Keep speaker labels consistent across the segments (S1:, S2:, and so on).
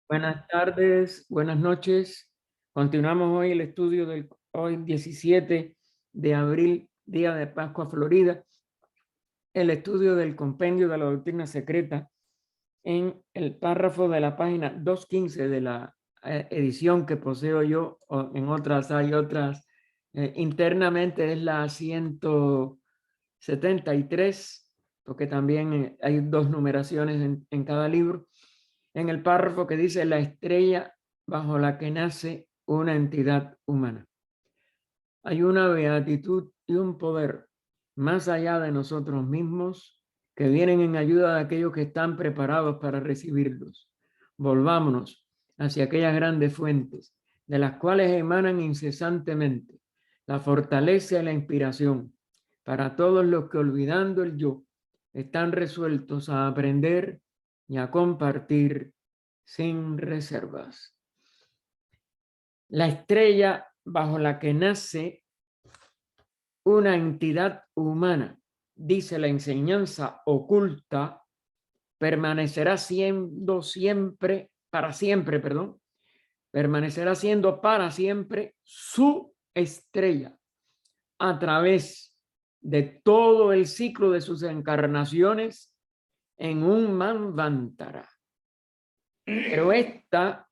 S1: Buenas tardes, buenas noches. Continuamos hoy el estudio del hoy 17 de abril, día de Pascua Florida, el estudio del compendio de la doctrina secreta en el párrafo de la página 215 de la edición que poseo yo, o en otras hay otras, internamente es la 173, porque también hay dos numeraciones en cada libro, en el párrafo que dice la estrella bajo la que nace una entidad humana. Hay una beatitud y un poder más allá de nosotros mismos que vienen en ayuda de aquellos que están preparados para recibirlos. Volvámonos hacia aquellas grandes fuentes de las cuales emanan incesantemente la fortaleza y la inspiración para todos los que, olvidando el yo, están resueltos a aprender y a compartir sin reservas. La estrella bajo la que nace una entidad humana, dice la enseñanza oculta, permanecerá siendo siempre, para siempre, perdón, permanecerá siendo para siempre su estrella a través de todo el ciclo de sus encarnaciones en un Manvantara. Pero esta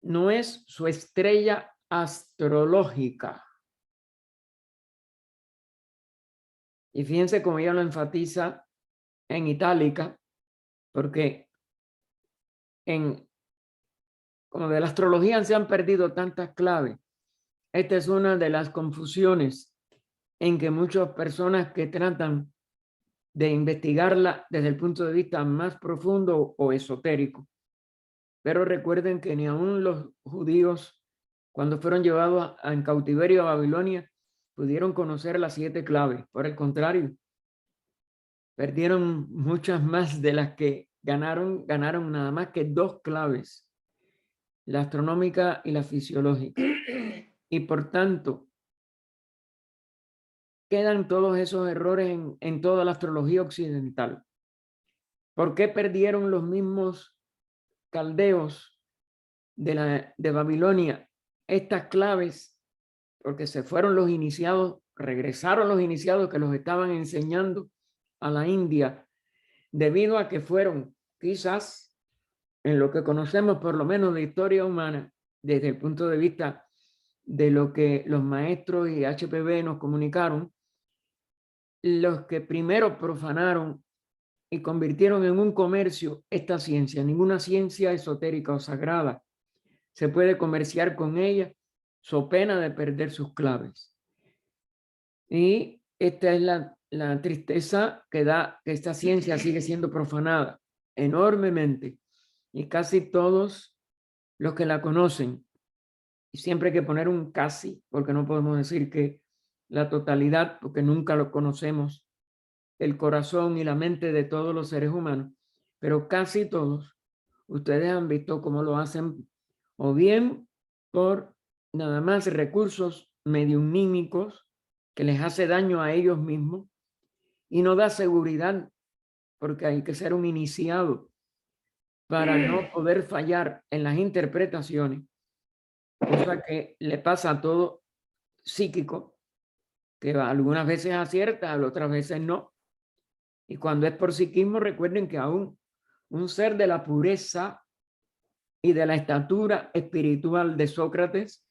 S1: no es su estrella astrológica. Y fíjense cómo ella lo enfatiza en itálica, porque como de la astrología se han perdido tantas claves. Esta es una de las confusiones en que muchas personas que tratan de investigarla desde el punto de vista más profundo o esotérico. Pero recuerden que ni aun los judíos, cuando fueron llevados en cautiverio a Babilonia, pudieron conocer las 7 claves. Por el contrario, perdieron muchas más de las que ganaron nada más que 2 claves, la astronómica y la fisiológica. Y por tanto, quedan todos esos errores en toda la astrología occidental. ¿Por qué perdieron los mismos caldeos de Babilonia estas claves? Porque se fueron los iniciados, regresaron los iniciados que los estaban enseñando a la India, debido a que fueron quizás en lo que conocemos por lo menos de historia humana, desde el punto de vista de lo que los maestros y HPV nos comunicaron, los que primero profanaron y convirtieron en un comercio esta ciencia. Ninguna ciencia esotérica o sagrada se puede comerciar con ella, so pena de perder sus claves. Y esta es la tristeza que da que esta ciencia sigue siendo profanada enormemente. Y casi todos los que la conocen, y siempre hay que poner un casi, porque no podemos decir que la totalidad, porque nunca lo conocemos, el corazón y la mente de todos los seres humanos, pero casi todos, ustedes han visto cómo lo hacen, o bien por nada más recursos mediunímicos que les hace daño a ellos mismos y no da seguridad, porque hay que ser un iniciado para no poder fallar en las interpretaciones, cosa que le pasa a todo psíquico, que algunas veces acierta, otras veces no. Y cuando es por psiquismo, recuerden que aún un ser de la pureza y de la estatura espiritual de Sócrates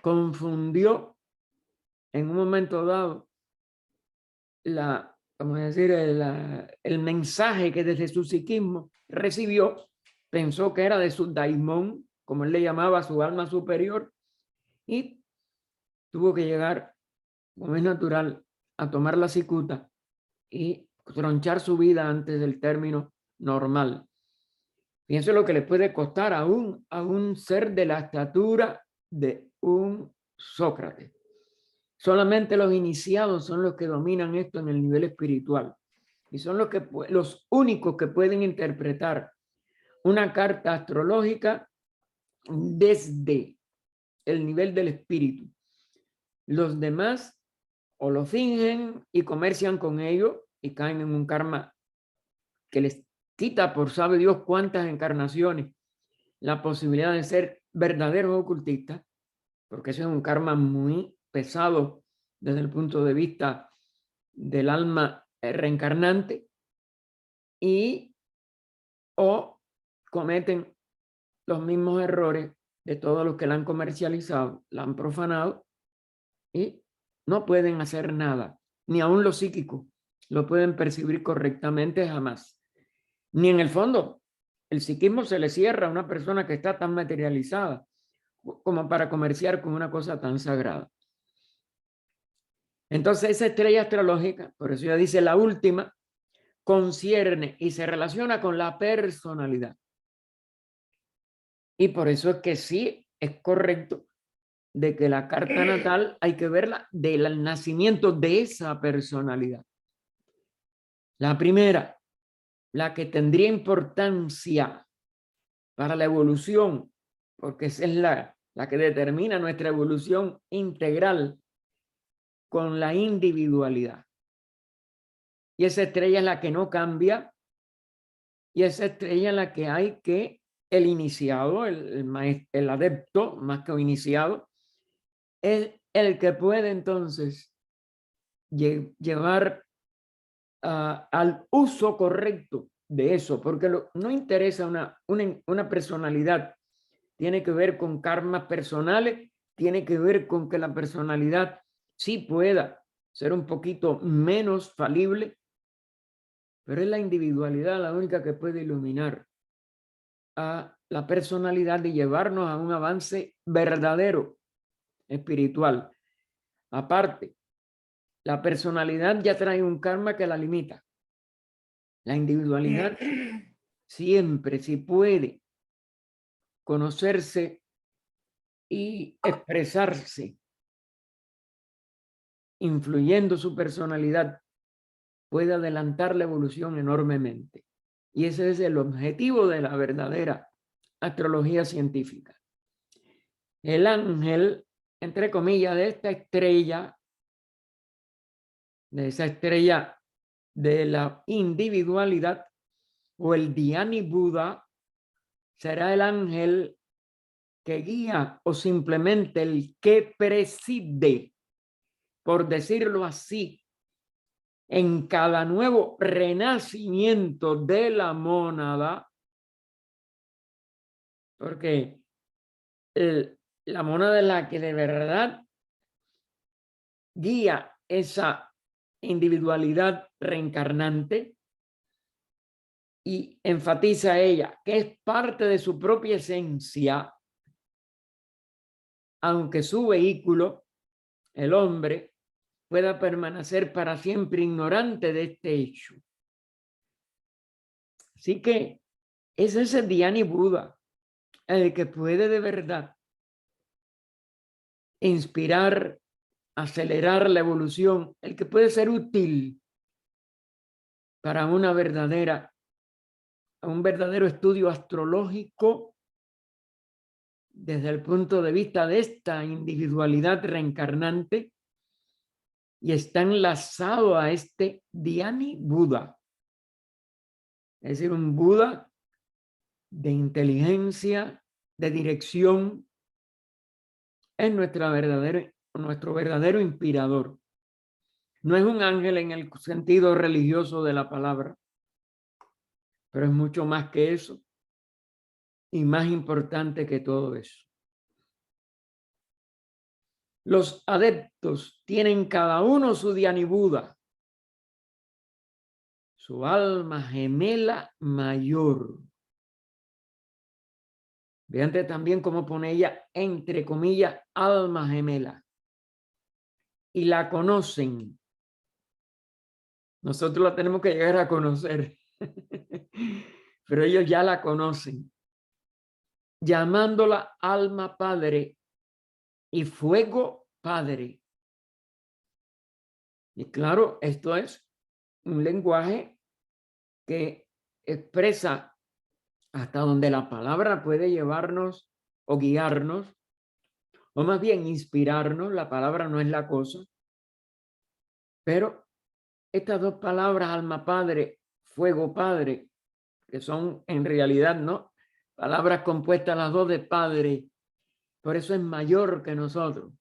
S1: confundió en un momento dado vamos a decir, el mensaje que desde su psiquismo recibió, pensó que era de su daimón, como él le llamaba, su alma superior, y tuvo que llegar, como es natural, a tomar la cicuta y tronchar su vida antes del término normal. Fíjense lo que le puede costar a un ser de la estatura de un Sócrates. Solamente los iniciados son los que dominan esto en el nivel espiritual y son los únicos que pueden interpretar una carta astrológica desde el nivel del espíritu. Los demás o lo fingen y comercian con ello y caen en un karma que les quita por sabe Dios cuántas encarnaciones la posibilidad de ser verdaderos ocultistas, porque ese es un karma muy pesado desde el punto de vista del alma reencarnante, y o cometen los mismos errores de todos los que la han comercializado, la han profanado y no pueden hacer nada, ni aun los psíquicos lo pueden percibir correctamente jamás. Ni en el fondo, el psiquismo se le cierra a una persona que está tan materializada como para comerciar con una cosa tan sagrada. Entonces esa estrella astrológica, por eso ya dice la última, concierne y se relaciona con la personalidad. Y por eso es que sí es correcto de que la carta natal hay que verla del nacimiento de esa personalidad. La primera, la que tendría importancia para la evolución, porque esa es la que determina nuestra evolución integral con la individualidad. Y esa estrella es la que no cambia, y esa estrella es la que hay que el iniciado, el adepto, más que un iniciado, es el que puede entonces llevar al uso correcto de eso, porque no interesa una personalidad, tiene que ver con karmas personales, tiene que ver con que la personalidad sí pueda ser un poquito menos falible, pero es la individualidad la única que puede iluminar a la personalidad y llevarnos a un avance verdadero espiritual. Aparte, la personalidad ya trae un karma que la limita. La individualidad siempre, si puede conocerse y expresarse, influyendo su personalidad, puede adelantar la evolución enormemente. Y ese es el objetivo de la verdadera astrología científica. El ángel, entre comillas, de esta estrella, de esa estrella de la individualidad, o el Dhyani Buda, será el ángel que guía o simplemente el que preside, por decirlo así, en cada nuevo renacimiento de la mónada, porque la mónada es la que de verdad guía esa individualidad reencarnante y enfatiza a ella que es parte de su propia esencia, aunque su vehículo, el hombre, pueda permanecer para siempre ignorante de este hecho. Así que es ese Dhyani Buda el que puede de verdad inspirar, acelerar la evolución, el que puede ser útil para un verdadero estudio astrológico desde el punto de vista de esta individualidad reencarnante, y está enlazado a este Dhyani Buda, es decir, un Buda de inteligencia, de dirección, es nuestro verdadero inspirador. No es un ángel en el sentido religioso de la palabra, pero es mucho más que eso y más importante que todo eso. Los adeptos tienen cada uno su Dhyani Buda, su alma gemela mayor. Vean también cómo pone ella, entre comillas, alma gemela. Y la conocen. Nosotros la tenemos que llegar a conocer. Pero ellos ya la conocen. Llamándola alma padre y fuego padre. Y claro, esto es un lenguaje que expresa hasta donde la palabra puede llevarnos o guiarnos, o más bien inspirarnos. La palabra no es la cosa, pero estas dos palabras, alma padre, fuego padre, que son en realidad, ¿no?, palabras compuestas las dos de Padre, por eso es mayor que nosotros.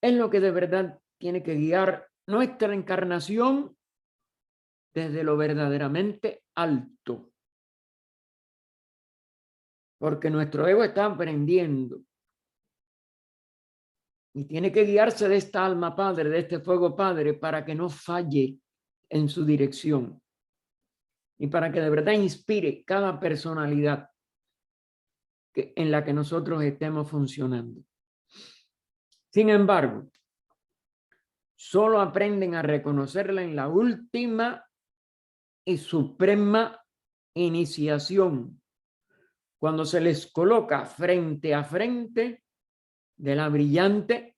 S1: Es lo que de verdad tiene que guiar nuestra encarnación desde lo verdaderamente alto. Porque nuestro ego está aprendiendo. Y tiene que guiarse de esta alma Padre, de este fuego Padre, para que no falle en su dirección. Y para que de verdad inspire cada personalidad en la que nosotros estemos funcionando. Sin embargo, solo aprenden a reconocerla en la última y suprema iniciación, cuando se les coloca frente a frente de la brillante,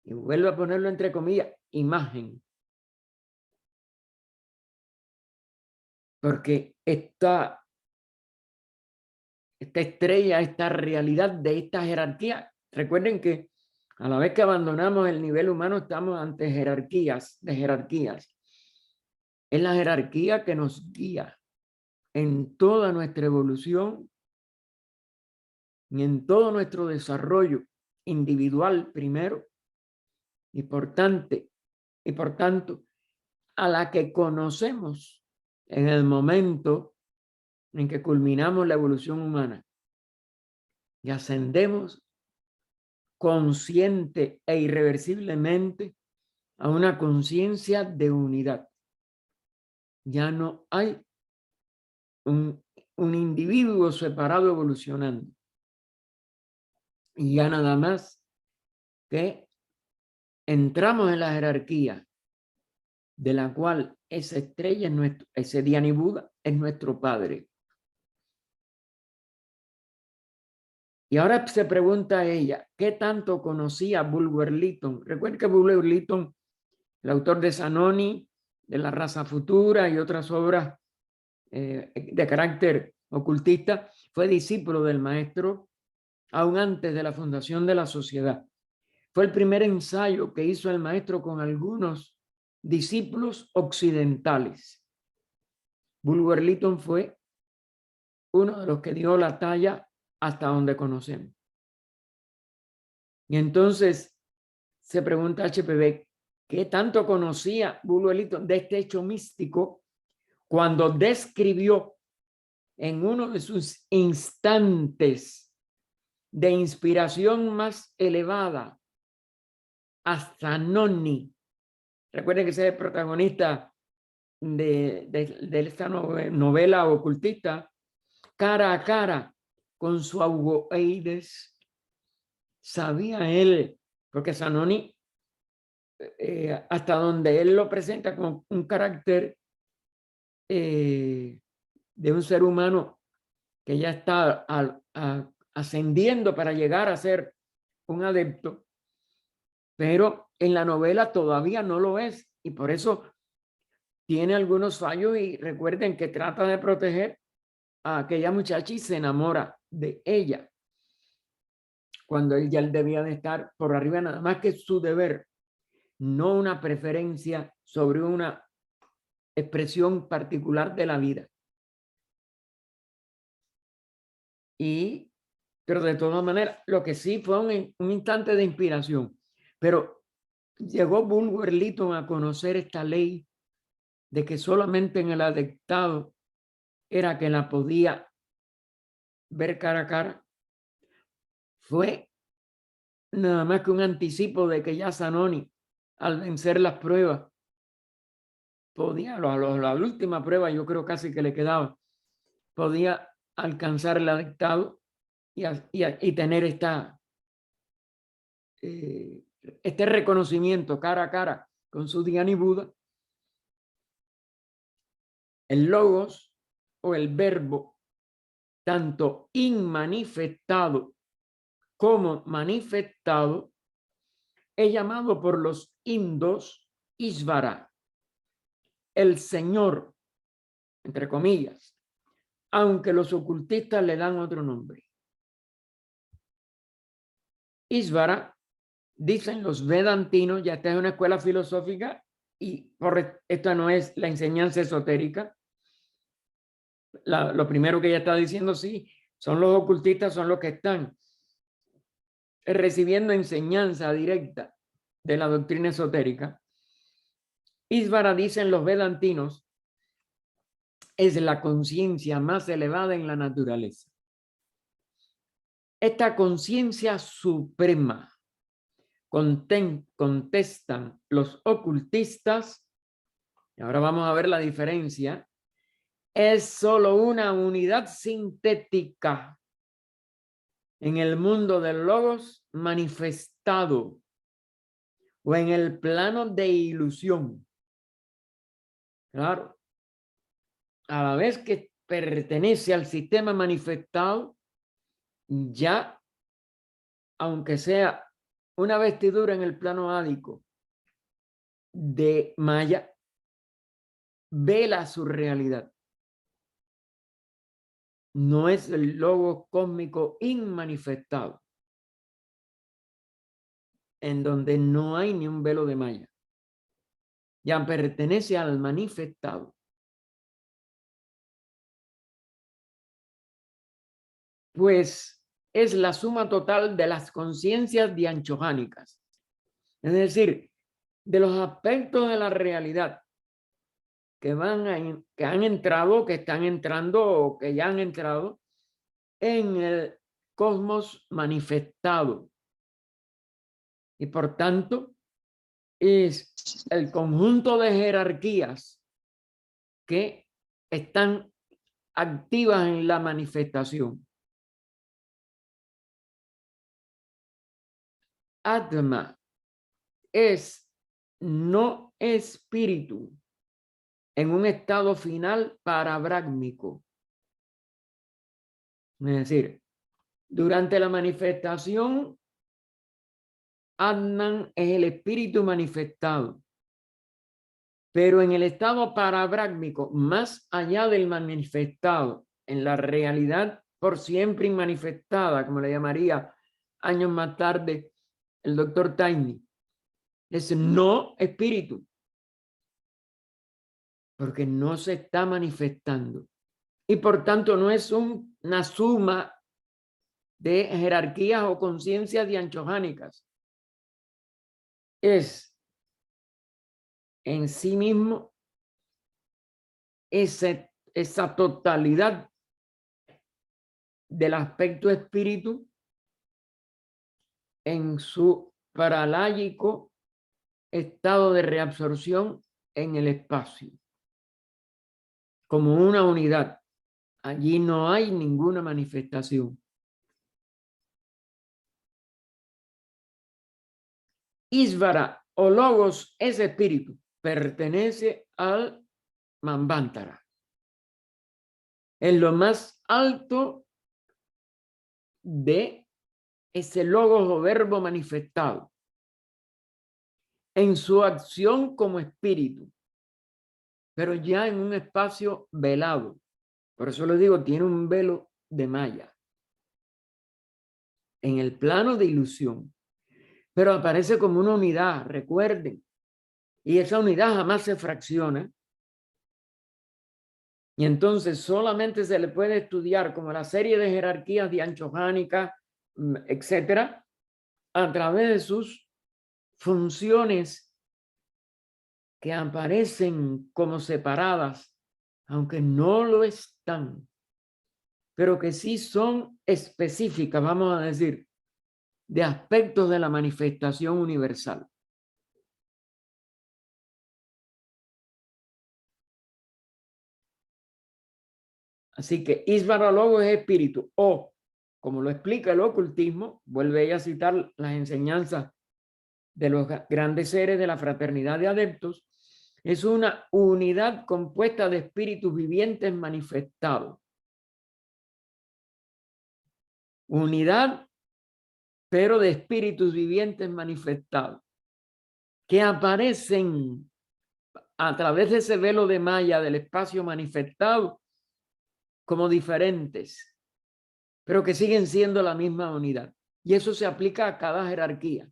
S1: y vuelvo a ponerlo entre comillas, imagen. Porque esta estrella, esta realidad de esta jerarquía, recuerden que a la vez que abandonamos el nivel humano estamos ante jerarquías de jerarquías. Es la jerarquía que nos guía en toda nuestra evolución y en todo nuestro desarrollo individual primero y por tanto a la que conocemos en el momento en que culminamos la evolución humana y ascendemos consciente e irreversiblemente a una conciencia de unidad. Ya no hay un individuo separado evolucionando. Y ya nada más que entramos en la jerarquía de la cual esa estrella es nuestro, ese Dhyani Buddha es nuestro padre. Y ahora se pregunta ella, ¿qué tanto conocía Bulwer Lytton? Recuerden que Bulwer Lytton, el autor de Zanoni, de La raza futura y otras obras de carácter ocultista, fue discípulo del maestro aún antes de la fundación de la sociedad. Fue el primer ensayo que hizo el maestro con algunos discípulos occidentales. Bulwer Lytton fue uno de los que dio la talla hasta donde conocemos. Y entonces se pregunta HPV, ¿qué tanto conocía Bulwer Lytton de este hecho místico cuando describió en uno de sus instantes de inspiración más elevada a Zanoni? Recuerden que ese es el protagonista de esta novela ocultista, cara a cara con su Augoeides. Sabía él, porque Zanoni, hasta donde él lo presenta con un carácter de un ser humano que ya está ascendiendo para llegar a ser un adepto, pero en la novela todavía no lo es, y por eso tiene algunos fallos. Y recuerden que trata de proteger a aquella muchacha y se enamora de ella, cuando él ya debía de estar por arriba, nada más que su deber, no una preferencia sobre una expresión particular de la vida. Pero de todas maneras, lo que sí fue un instante de inspiración. Pero llegó Bulwer Lytton a conocer esta ley de que solamente en el adeptado era que la podía ver cara a cara. Fue nada más que un anticipo de que ya Zanoni, al vencer las pruebas, podía, la última prueba yo creo casi que le quedaba, podía alcanzar el adeptado y tener este reconocimiento cara a cara con su Dhyani Buddha. El logos o el verbo, tanto inmanifestado como manifestado, es llamado por los indos Ishvara, el Señor, entre comillas, aunque los ocultistas le dan otro nombre. Ishvara, dicen los vedantinos, ya está en una escuela filosófica y esta no es la enseñanza esotérica. Lo primero que ella está diciendo, sí, son los ocultistas, son los que están recibiendo enseñanza directa de la doctrina esotérica. Ísvara, dicen los vedantinos, es la conciencia más elevada en la naturaleza. Esta conciencia suprema, contestan los ocultistas, y ahora vamos a ver la diferencia, es solo una unidad sintética en el mundo del logos manifestado o en el plano de ilusión. Claro, a la vez que pertenece al sistema manifestado, ya, aunque sea una vestidura en el plano ádico de Maya, vela su realidad. No es el logo cósmico inmanifestado, en donde no hay ni un velo de Maya. Ya pertenece al manifestado. Pues es la suma total de las conciencias dianchohánicas. Es decir, de los aspectos de la realidad que que han entrado, que están entrando o que ya han entrado en el cosmos manifestado. Y por tanto, es el conjunto de jerarquías que están activas en la manifestación. Atma es no espíritu en un estado final parabrácmico. Es decir, durante la manifestación, Atman es el espíritu manifestado. Pero en el estado parabrácmico, más allá del manifestado, en la realidad por siempre inmanifestada, como le llamaría años más tarde el doctor Taini, es no espíritu, porque no se está manifestando. Y por tanto no es una suma de jerarquías o conciencias dianchohánicas. Es en sí mismo esa totalidad del aspecto espíritu en su paralágico estado de reabsorción en el espacio, como una unidad. Allí no hay ninguna manifestación. Ísvara o logos es espíritu, pertenece al Manvantara. En lo más alto de ese logos o verbo manifestado, en su acción como espíritu, pero ya en un espacio velado. Por eso les digo, tiene un velo de Maya. En el plano de ilusión. Pero aparece como una unidad, recuerden. Y esa unidad jamás se fracciona. Y entonces solamente se le puede estudiar como la serie de jerarquías dianchohánicas, etcétera, a través de sus funciones que aparecen como separadas, aunque no lo están, pero que sí son específicas, vamos a decir, de aspectos de la manifestación universal. Así que Ísvara Logo es espíritu, o como lo explica el ocultismo, vuelve ella a citar las enseñanzas de los grandes seres de la fraternidad de adeptos, es una unidad compuesta de espíritus vivientes manifestados. Unidad, pero de espíritus vivientes manifestados, que aparecen a través de ese velo de Maya del espacio manifestado como diferentes, pero que siguen siendo la misma unidad. Y eso se aplica a cada jerarquía,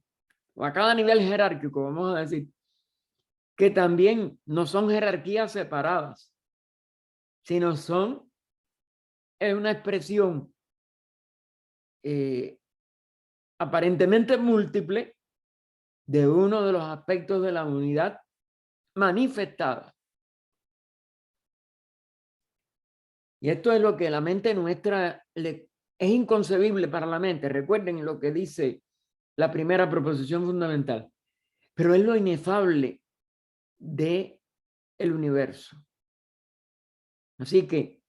S1: o a cada nivel jerárquico, vamos a decir, que también no son jerarquías separadas, sino son una expresión aparentemente múltiple de uno de los aspectos de la unidad manifestada. Y esto es lo que la mente nuestra es inconcebible para la mente. Recuerden lo que dice la primera proposición fundamental. Pero es lo inefable de el universo. Así que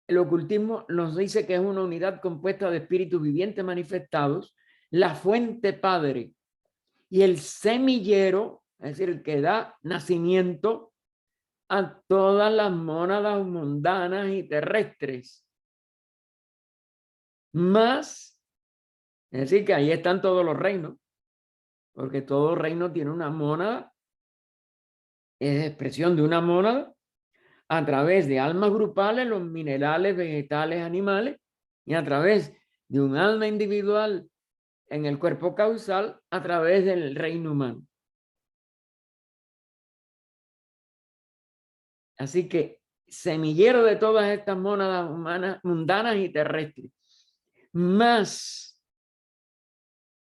S1: el ocultismo nos dice que es una unidad compuesta de espíritus vivientes manifestados, la fuente padre y el semillero, es decir, el que da nacimiento a todas las mónadas mundanas y terrestres. Más, es decir, que ahí están todos los reinos, porque todo reino tiene una mónada, es expresión de una mónada, a través de almas grupales, los minerales, vegetales, animales, y a través de un alma individual en el cuerpo causal, a través del reino humano. Así que semillero de todas estas mónadas humanas, mundanas y terrestres, más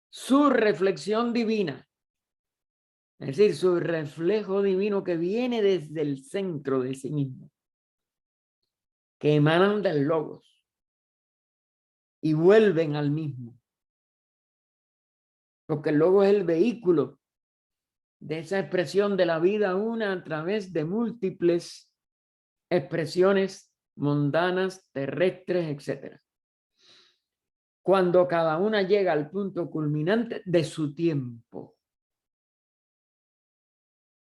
S1: su reflexión divina, es decir, su reflejo divino que viene desde el centro de sí mismo, que emanan del logos y vuelven al mismo. Porque el logos es el vehículo de esa expresión de la vida una a través de múltiples expresiones mundanas, terrestres, etc. Cuando cada una llega al punto culminante de su tiempo.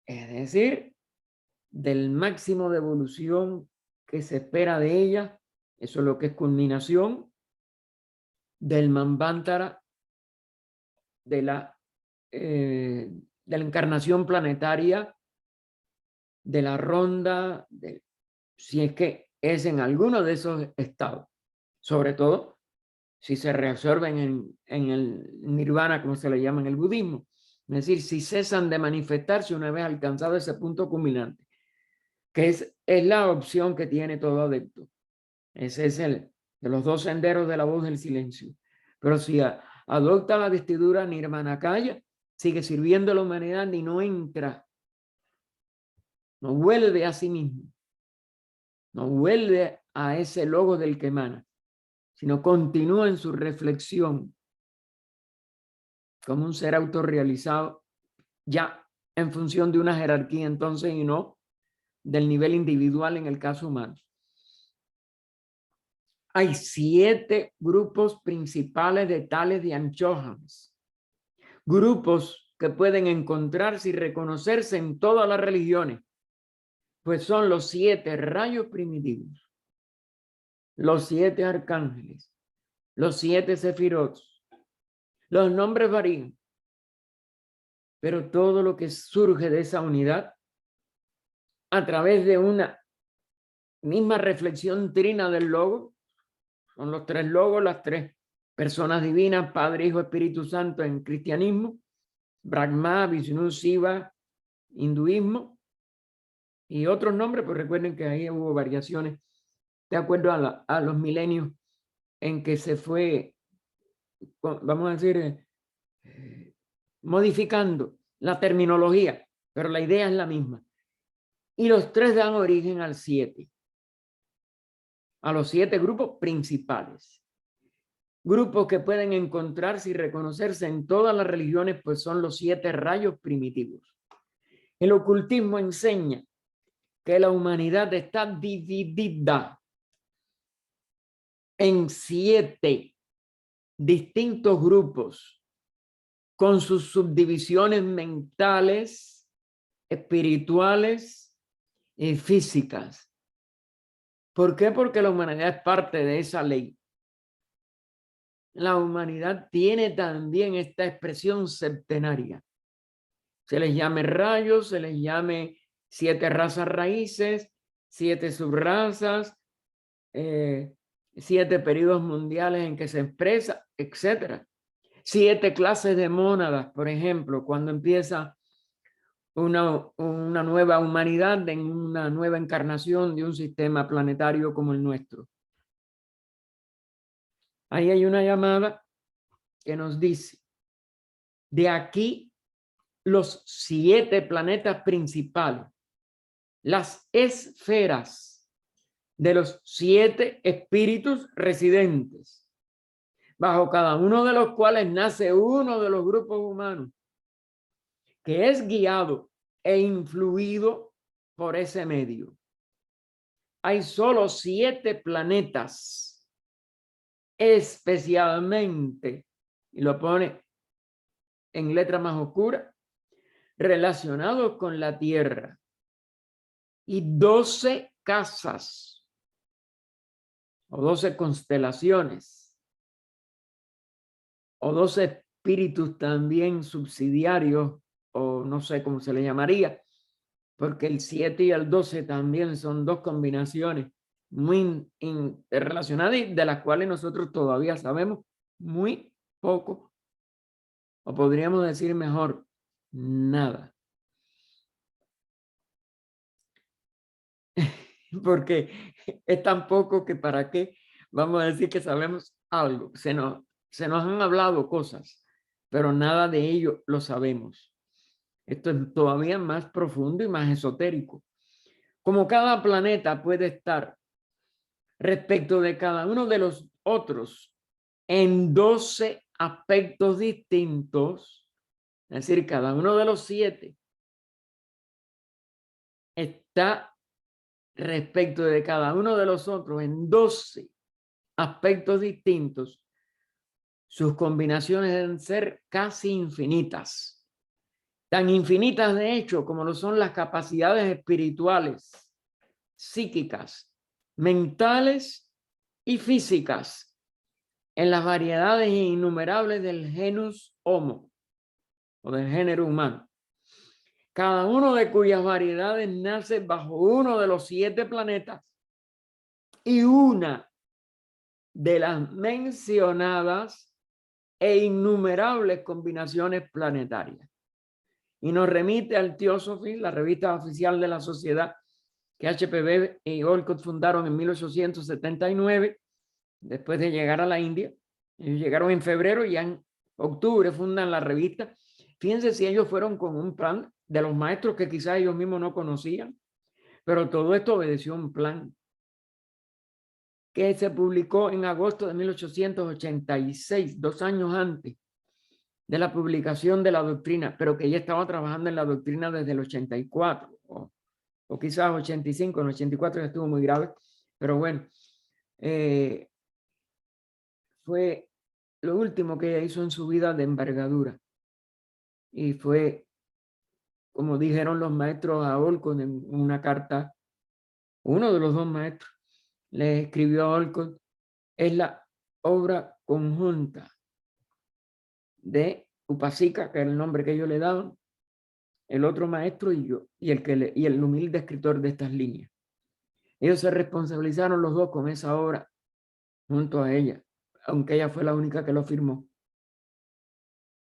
S1: Es decir, del máximo de evolución que se espera de ella, eso es lo que es culminación, del Manvantara, de la encarnación planetaria, de la ronda, si es que es en alguno de esos estados, sobre todo si se reabsorben en el nirvana, como se le llama en el budismo, es decir, si cesan de manifestarse una vez alcanzado ese punto culminante, que es la opción que tiene todo adepto. Ese es el de los dos senderos de la voz del silencio. Pero si adopta la vestidura nirmanakaya, sigue sirviendo a la humanidad y no entra, no vuelve a sí mismo, no vuelve a ese logo del que emana, sino continúa en su reflexión como un ser autorrealizado, ya en función de una jerarquía entonces y no del nivel individual en el caso humano. Hay 7 grupos principales de tales de Anchohans, grupos que pueden encontrarse y reconocerse en todas las religiones, pues son los 7 rayos primitivos, los 7 arcángeles, los 7 sefirots. Los nombres varían, pero todo lo que surge de esa unidad a través de una misma reflexión trina del logo, son los 3 logos, las 3 personas divinas, Padre, Hijo, Espíritu Santo en cristianismo, Brahma, Vishnu, Shiva, hinduismo, y otros nombres, pues recuerden que ahí hubo variaciones de acuerdo a los milenios en que se fue, vamos a decir, modificando la terminología, pero la idea es la misma. Y los 3 dan origen al 7, a los 7 grupos principales. Grupos que pueden encontrarse y reconocerse en todas las religiones, pues son los 7 rayos primitivos. El ocultismo enseña que la humanidad está dividida en 7 distintos grupos con sus subdivisiones mentales, espirituales y físicas. ¿Por qué? Porque la humanidad es parte de esa ley. La humanidad tiene también esta expresión septenaria. Se les llame rayos, se les llame 7 razas raíces, 7 subrazas, 7 periodos mundiales en que se expresa, etcétera. 7 clases de mónadas, por ejemplo, cuando empieza una nueva humanidad en una nueva encarnación de un sistema planetario como el nuestro. Ahí hay una llamada que nos dice, de aquí los 7 planetas principales, las esferas de los 7 espíritus residentes, bajo cada uno de los cuales nace uno de los grupos humanos, que es guiado e influido por ese medio. Hay solo 7 planetas, especialmente, y lo pone en letra más oscura, relacionados con la Tierra, y 12 casas o 12 constelaciones o 12 espíritus también subsidiarios, o no sé cómo se le llamaría, porque el 7 y el 12 también son 2 combinaciones muy interrelacionadas y de las cuales nosotros todavía sabemos muy poco, o podríamos decir mejor, nada. Porque es tan poco que para qué vamos a decir que sabemos algo. Se nos han hablado cosas, pero nada de ello lo sabemos. Esto es todavía más profundo y más esotérico. Como cada planeta puede estar respecto de cada uno de los otros en 12 aspectos distintos, es decir, cada uno de los 7 está respecto de cada uno de los otros en 12 aspectos distintos, sus combinaciones deben ser casi infinitas. Tan infinitas de hecho como lo son las capacidades espirituales, psíquicas, mentales y físicas en las variedades innumerables del genus Homo o del género humano. Cada uno de cuyas variedades nace bajo uno de los 7 planetas y una de las mencionadas e innumerables combinaciones planetarias. Y nos remite al Theosophy, la revista oficial de la sociedad que HPV y Olcott fundaron en 1879, después de llegar a la India. Ellos llegaron en febrero y en octubre fundan la revista. Fíjense si ellos fueron con un plan de los maestros que quizás ellos mismos no conocían, pero todo esto obedeció un plan que se publicó en agosto de 1886, 2 años antes de la publicación de la doctrina, pero que ya estaba trabajando en la doctrina desde el 84, o quizás 85, en el 84 ya estuvo muy grave, pero bueno, fue lo último que ella hizo en su vida de envergadura. Y fue, como dijeron los maestros a Olcott en una carta, uno de los 2 maestros le escribió a Olcott, es la obra conjunta de Upasika, que era el nombre que ellos le daban, el otro maestro y yo, y el humilde escritor de estas líneas. Ellos se responsabilizaron los 2 con esa obra junto a ella, aunque ella fue la única que lo firmó.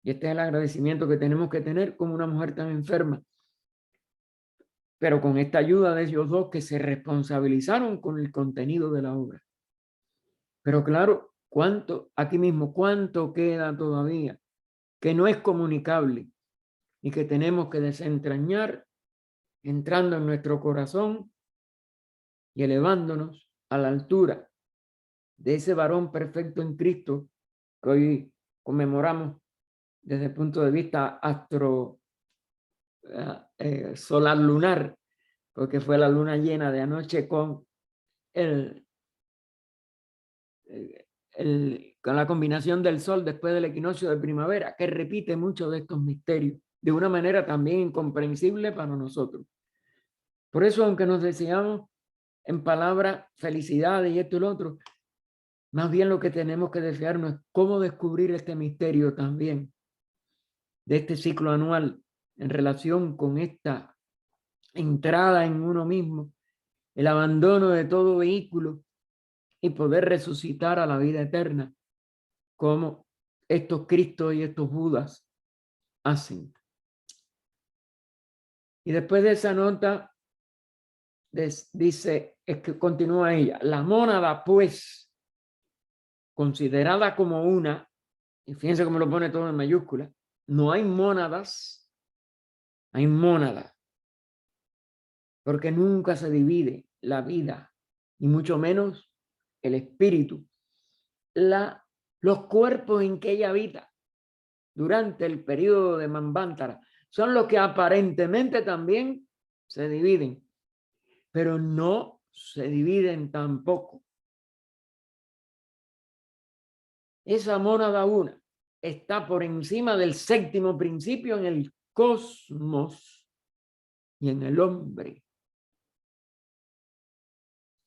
S1: Y este es el agradecimiento que tenemos que tener con una mujer tan enferma, pero con esta ayuda de ellos 2 que se responsabilizaron con el contenido de la obra. Pero claro, aquí mismo, cuánto queda todavía que no es comunicable y que tenemos que desentrañar entrando en nuestro corazón y elevándonos a la altura de ese varón perfecto en Cristo que hoy conmemoramos desde el punto de vista solar lunar, porque fue la luna llena de anoche con con la combinación del sol después del equinoccio de primavera, que repite muchos de estos misterios de una manera también incomprensible para nosotros. Por eso, aunque nos deseamos en palabras felicidades y esto y lo otro, más bien lo que tenemos que desearnos es cómo descubrir este misterio también de este ciclo anual en relación con esta entrada en uno mismo, el abandono de todo vehículo y poder resucitar a la vida eterna como estos Cristos y estos Budas hacen. Y después de esa nota dice, es que continúa ella, la mónada pues considerada como una, y fíjense cómo lo pone todo en mayúscula, no hay mónadas, hay mónada, porque nunca se divide la vida, y mucho menos el espíritu, los cuerpos en que ella habita durante el periodo de Manvantara son los que aparentemente también se dividen, pero no se dividen tampoco. Esa mónada una está por encima del séptimo principio en el cosmos y en el hombre.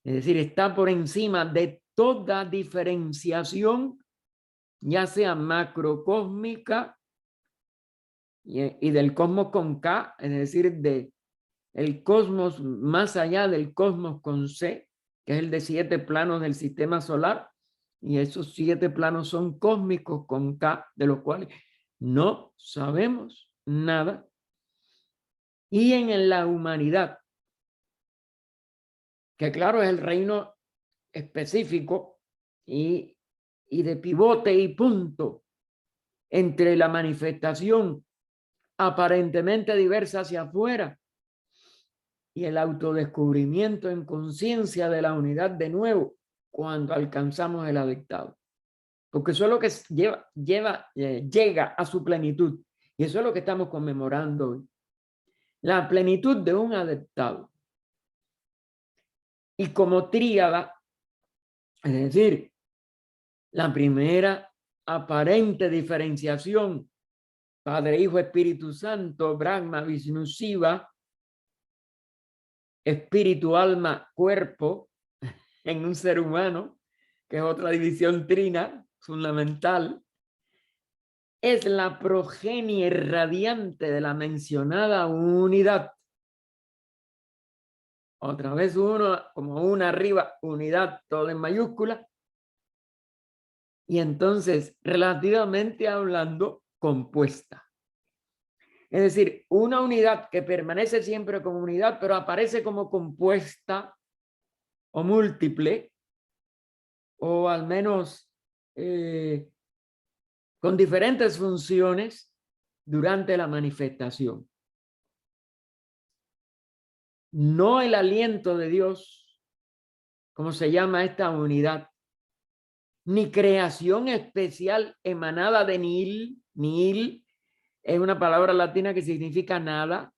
S1: Es decir, está por encima de toda diferenciación, ya sea macrocósmica y del cosmos con K, es decir, de el cosmos más allá del cosmos con C, que es el de 7 planos del sistema solar, y esos 7 planos son cósmicos con K, de los cuales no sabemos nada. Y en la humanidad, que claro es el reino específico y de pivote y punto entre la manifestación aparentemente diversa hacia afuera y el autodescubrimiento en conciencia de la unidad de nuevo cuando alcanzamos el adectado. Porque eso es lo que llega a su plenitud. Y eso es lo que estamos conmemorando hoy. La plenitud de un adectado. Y como tríada, es decir, la primera aparente diferenciación, Padre, Hijo, Espíritu Santo, Brahma, Vishnu, Shiva, espíritu, alma, cuerpo, en un ser humano, que es otra división trina fundamental, es la progenie radiante de la mencionada unidad. Otra vez uno, como una arriba, unidad, todo en mayúscula. Y entonces, relativamente hablando, compuesta. Es decir, una unidad que permanece siempre como unidad, pero aparece como compuesta o múltiple, o al menos con diferentes funciones durante la manifestación. No el aliento de Dios, como se llama esta unidad, ni creación especial emanada de nihil. Nihil es una palabra latina que significa nada.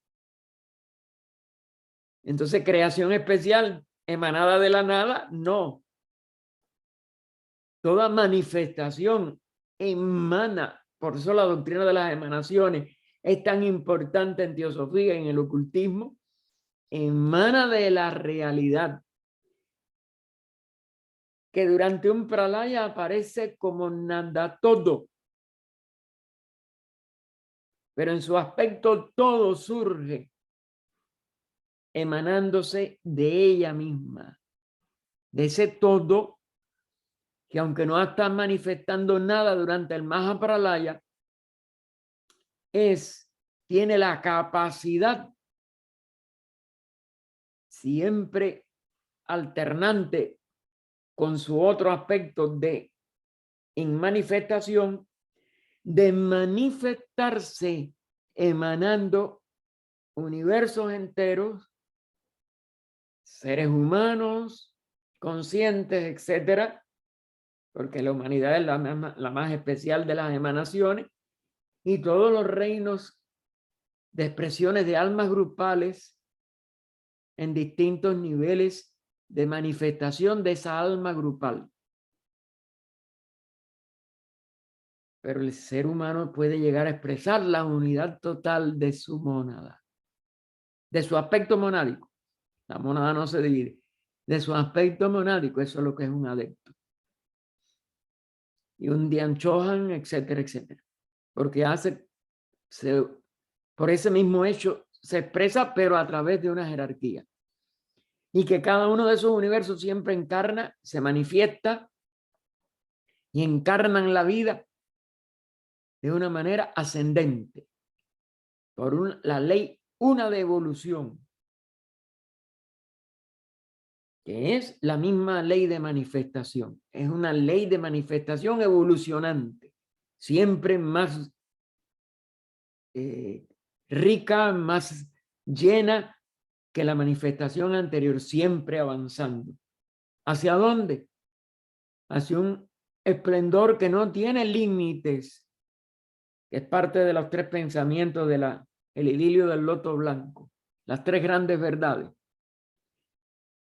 S1: Entonces, creación especial emanada de la nada, no. Toda manifestación emana, por eso la doctrina de las emanaciones es tan importante en teosofía y en el ocultismo, emana de la realidad, que durante un pralaya aparece como nada todo, pero en su aspecto todo surge emanándose de ella misma, de ese todo que aunque no está manifestando nada durante el Mahapralaya, tiene la capacidad siempre alternante con su otro aspecto de en manifestación, de manifestarse emanando universos enteros, seres humanos, conscientes, etcétera, porque la humanidad es la más especial de las emanaciones, y todos los reinos de expresiones de almas grupales en distintos niveles de manifestación de esa alma grupal. Pero el ser humano puede llegar a expresar la unidad total de su mónada, de su aspecto monádico. La mónada no se divide. De su aspecto monádico, eso es lo que es un adepto. Y un Dian Chohan, etcétera, etcétera. Porque por ese mismo hecho se expresa, pero a través de una jerarquía. Y que cada uno de esos universos siempre encarna, se manifiesta y encarnan la vida de una manera ascendente, por la ley una de evolución. que es la misma ley de manifestación. Es una ley de manifestación evolucionante, siempre más rica, más llena que la manifestación anterior, siempre avanzando. ¿Hacia dónde? Hacia un esplendor que no tiene límites, que es parte de los tres pensamientos de el idilio del loto blanco, las tres grandes verdades.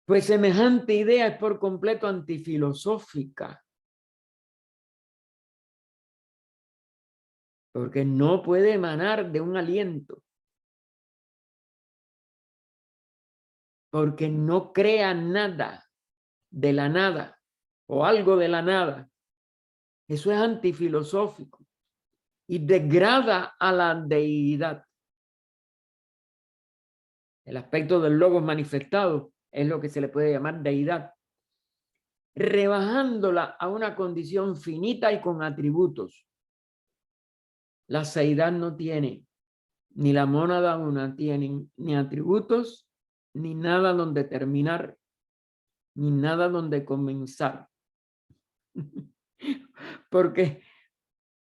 S1: Pues semejante idea es por completo antifilosófica, porque no puede emanar de un aliento, porque no crea nada de la nada o algo de la nada. Eso es antifilosófico y degrada a la deidad. El aspecto del logos manifestado es lo que se le puede llamar deidad, rebajándola a una condición finita y con atributos. La seidad no tiene, ni la mónada una tienen ni atributos, ni nada donde terminar, ni nada donde comenzar. Porque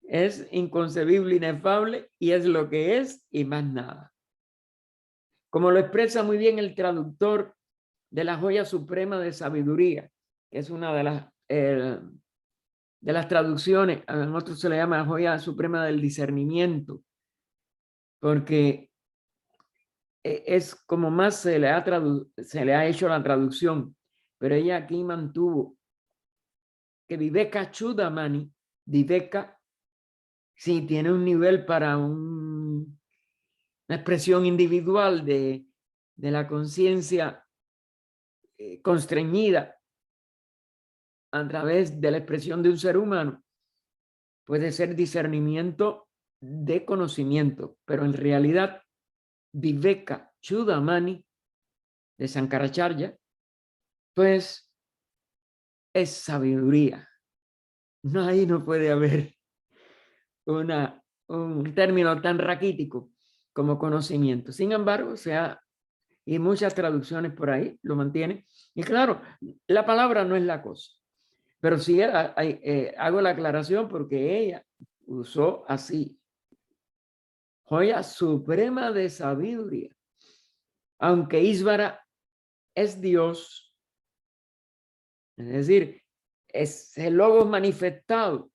S1: es inconcebible, inefable, y es lo que es y más nada. Como lo expresa muy bien el traductor de la joya suprema de sabiduría, que es una de las traducciones, a nosotros se le llama joya suprema del discernimiento, porque es como más se le ha hecho la traducción, pero ella aquí mantuvo que Viveka Chudamani, Viveka, sí tiene un nivel para una expresión individual de la conciencia constreñida a través de la expresión de un ser humano, puede ser discernimiento de conocimiento, pero en realidad Viveka Chudamani de Sankaracharya, pues es sabiduría. No, ahí no puede haber un término tan raquítico como conocimiento. Sin embargo, y muchas traducciones por ahí lo mantienen. Y claro, la palabra no es la cosa, pero sí hago la aclaración porque ella usó así, joya suprema de sabiduría. Aunque Ísvara es Dios, es decir, es el logos manifestado,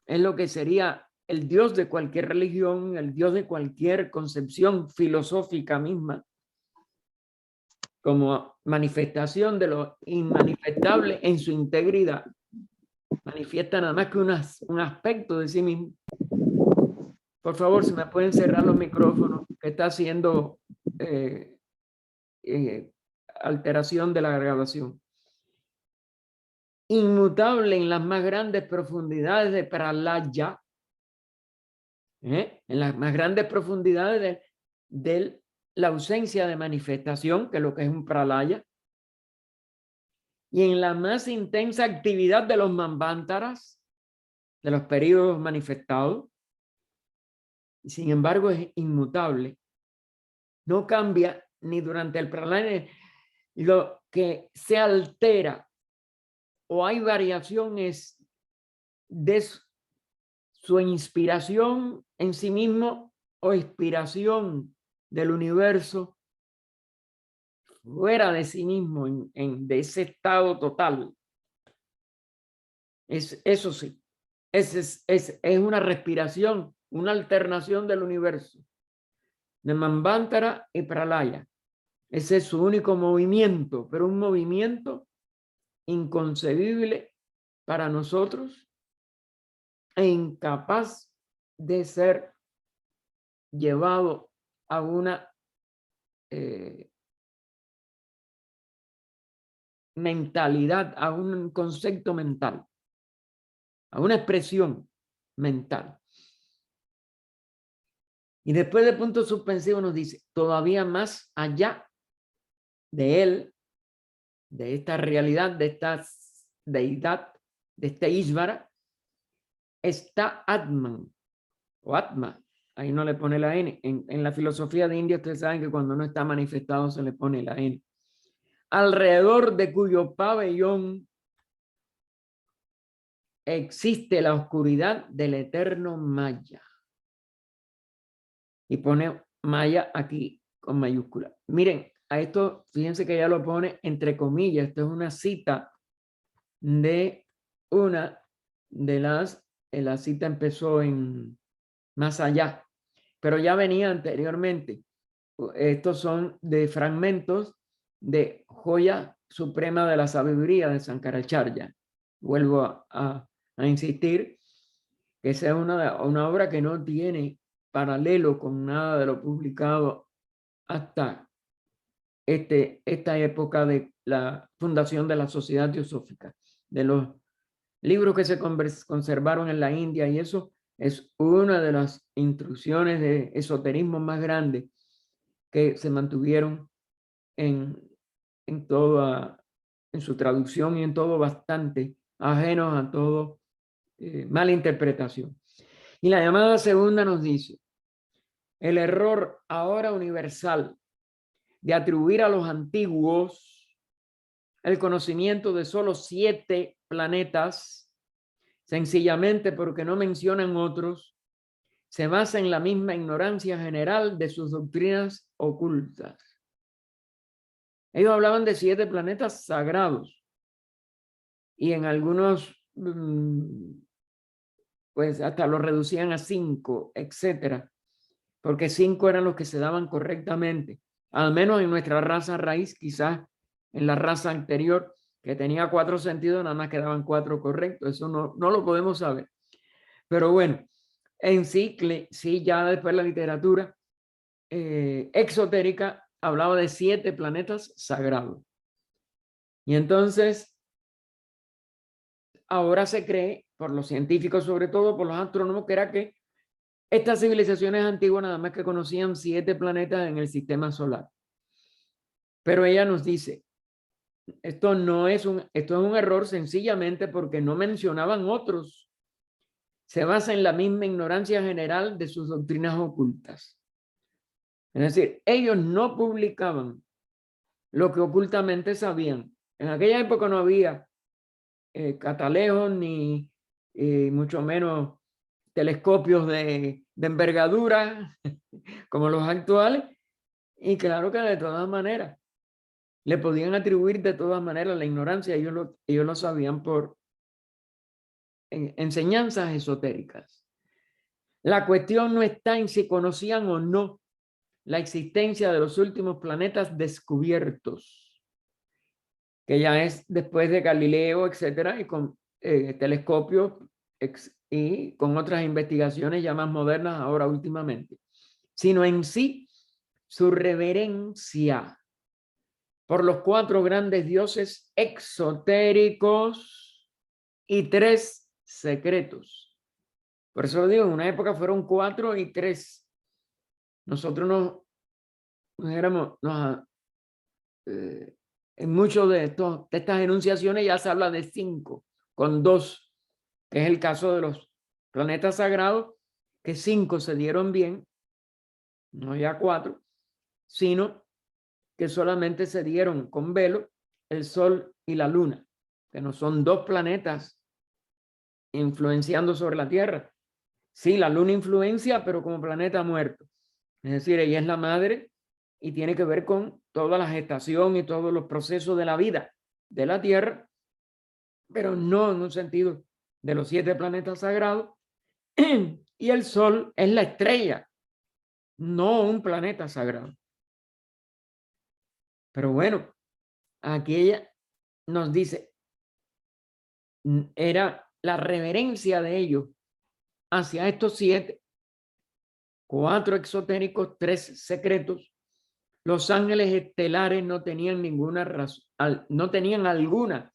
S1: es lo que sería el Dios de cualquier religión, el Dios de cualquier concepción filosófica misma, como manifestación de lo inmanifestable en su integridad. Manifiesta nada más que un aspecto de sí mismo. Por favor, si me pueden cerrar los micrófonos, que está haciendo alteración de la grabación. Inmutable en las más grandes profundidades de Pralaya, en las más grandes profundidades de la ausencia de manifestación, que es lo que es un Pralaya, y en la más intensa actividad de los Manvántaras, de los periodos manifestados, y sin embargo es inmutable, no cambia ni durante el Pralaya. Lo que se altera o hay variaciones de su inspiración en sí mismo o inspiración del universo fuera de sí mismo, de ese estado total. Eso sí, es una respiración, una alternación del universo, de Manvantara y Pralaya. Ese es su único movimiento, pero un movimiento inconcebible para nosotros e incapaz de ser llevado a una mentalidad, a un concepto mental, a una expresión mental. Y después de punto suspensivo nos dice, todavía más allá de él, de esta realidad, de esta deidad, de este Ishvara, está Atman, o Atma, ahí no le pone la N. En la filosofía de India ustedes saben que cuando no está manifestado se le pone la N. alrededor de cuyo pabellón existe la oscuridad del eterno Maya. Y pone Maya aquí con mayúscula. Miren, a esto, fíjense que ya lo pone entre comillas. Esto es una cita de una de la cita empezó en Más Allá, pero ya venía anteriormente. Estos son de fragmentos de Joya Suprema de la Sabiduría de Sankaracharya. Vuelvo a insistir que esa es una obra que no tiene paralelo con nada de lo publicado hasta esta época de la fundación de la Sociedad Teosófica, de los libros que se conservaron en la India, y eso es una de las intrusiones de esoterismo más grandes que se mantuvieron en su traducción y en todo bastante ajenos a todo mala interpretación. Y la llamada segunda nos dice: el error ahora universal de atribuir a los antiguos el conocimiento de solo 7 planetas, sencillamente porque no mencionan otros, se basa en la misma ignorancia general de sus doctrinas ocultas. Ellos hablaban de 7 planetas sagrados y en algunos pues hasta lo reducían a 5, etcétera, porque 5 eran los que se daban correctamente, al menos en nuestra raza raíz. Quizás en la raza anterior, que tenía 4 sentidos, nada más quedaban 4 correctos. Eso no lo podemos saber. Pero bueno, en sí, ya después la literatura exotérica hablaba de 7 planetas sagrados. Y entonces, ahora se cree, por los científicos, sobre todo por los astrónomos, que era que estas civilizaciones antiguas nada más que conocían 7 planetas en el sistema solar. Pero ella nos dice, esto es un error sencillamente porque no mencionaban otros. Se basa en la misma ignorancia general de sus doctrinas ocultas. Es decir, ellos no publicaban lo que ocultamente sabían. En aquella época no había catalejos ni mucho menos telescopios de envergadura como los actuales. Y claro que de todas maneras le podían atribuir de todas maneras la ignorancia. Ellos lo sabían por enseñanzas esotéricas. La cuestión no está en si conocían o no la existencia de los últimos planetas descubiertos, que ya es después de Galileo, etcétera, y con telescopios y con otras investigaciones ya más modernas ahora últimamente, sino en sí su reverencia por los 4 grandes dioses exotéricos y 3 secretos. Por eso lo digo, en una época fueron 4 y 3. Nosotros en muchos de estas enunciaciones ya se habla de 5, con 2, que es el caso de los planetas sagrados, que 5 se dieron bien, no ya 4, sino que solamente se dieron con velo el Sol y la Luna, que no son 2 planetas influenciando sobre la Tierra. Sí, la Luna influencia, pero como planeta muerto. Es decir, ella es la madre y tiene que ver con toda la gestación y todos los procesos de la vida de la Tierra, pero no en un sentido de los 7 planetas sagrados. Y el Sol es la estrella, no un planeta sagrado. Pero bueno, aquí ella nos dice, era la reverencia de ellos hacia estos 7, 4 exotéricos, 3 secretos. Los ángeles estelares no tenían ninguna razón, no tenían alguna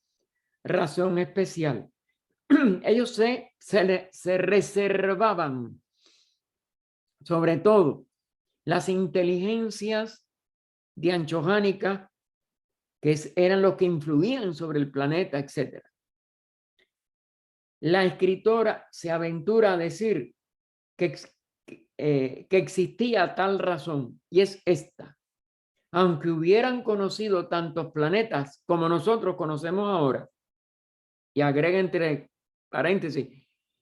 S1: razón especial. Ellos se reservaban, sobre todo, las inteligencias dianchohánicas, que eran los que influían sobre el planeta, etc. La escritora se aventura a decir que existía tal razón, y es esta: aunque hubieran conocido tantos planetas como nosotros conocemos ahora, y agrega entre paréntesis,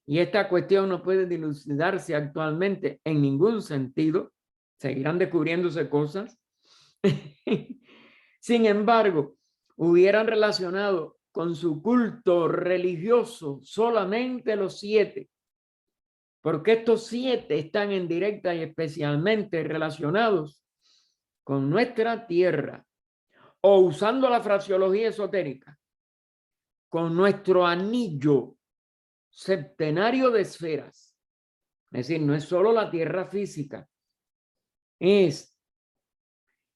S1: y esta cuestión no puede dilucidarse actualmente en ningún sentido, seguirán descubriéndose cosas. Sin embargo, hubieran relacionado con su culto religioso solamente los 7, porque estos 7 están en directa y especialmente relacionados con nuestra tierra, o usando la fraseología esotérica, con nuestro anillo septenario de esferas. Es decir, no es solo la tierra física, es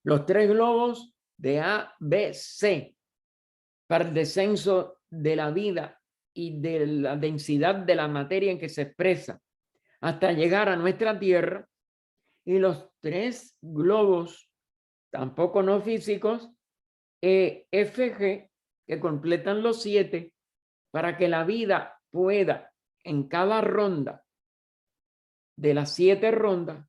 S1: los 3 globos de A, B, C, para el descenso de la vida y de la densidad de la materia en que se expresa, hasta llegar a nuestra tierra, y los 3 globos, tampoco no físicos, E, F, G, que completan los 7, para que la vida pueda en cada ronda de las 7 rondas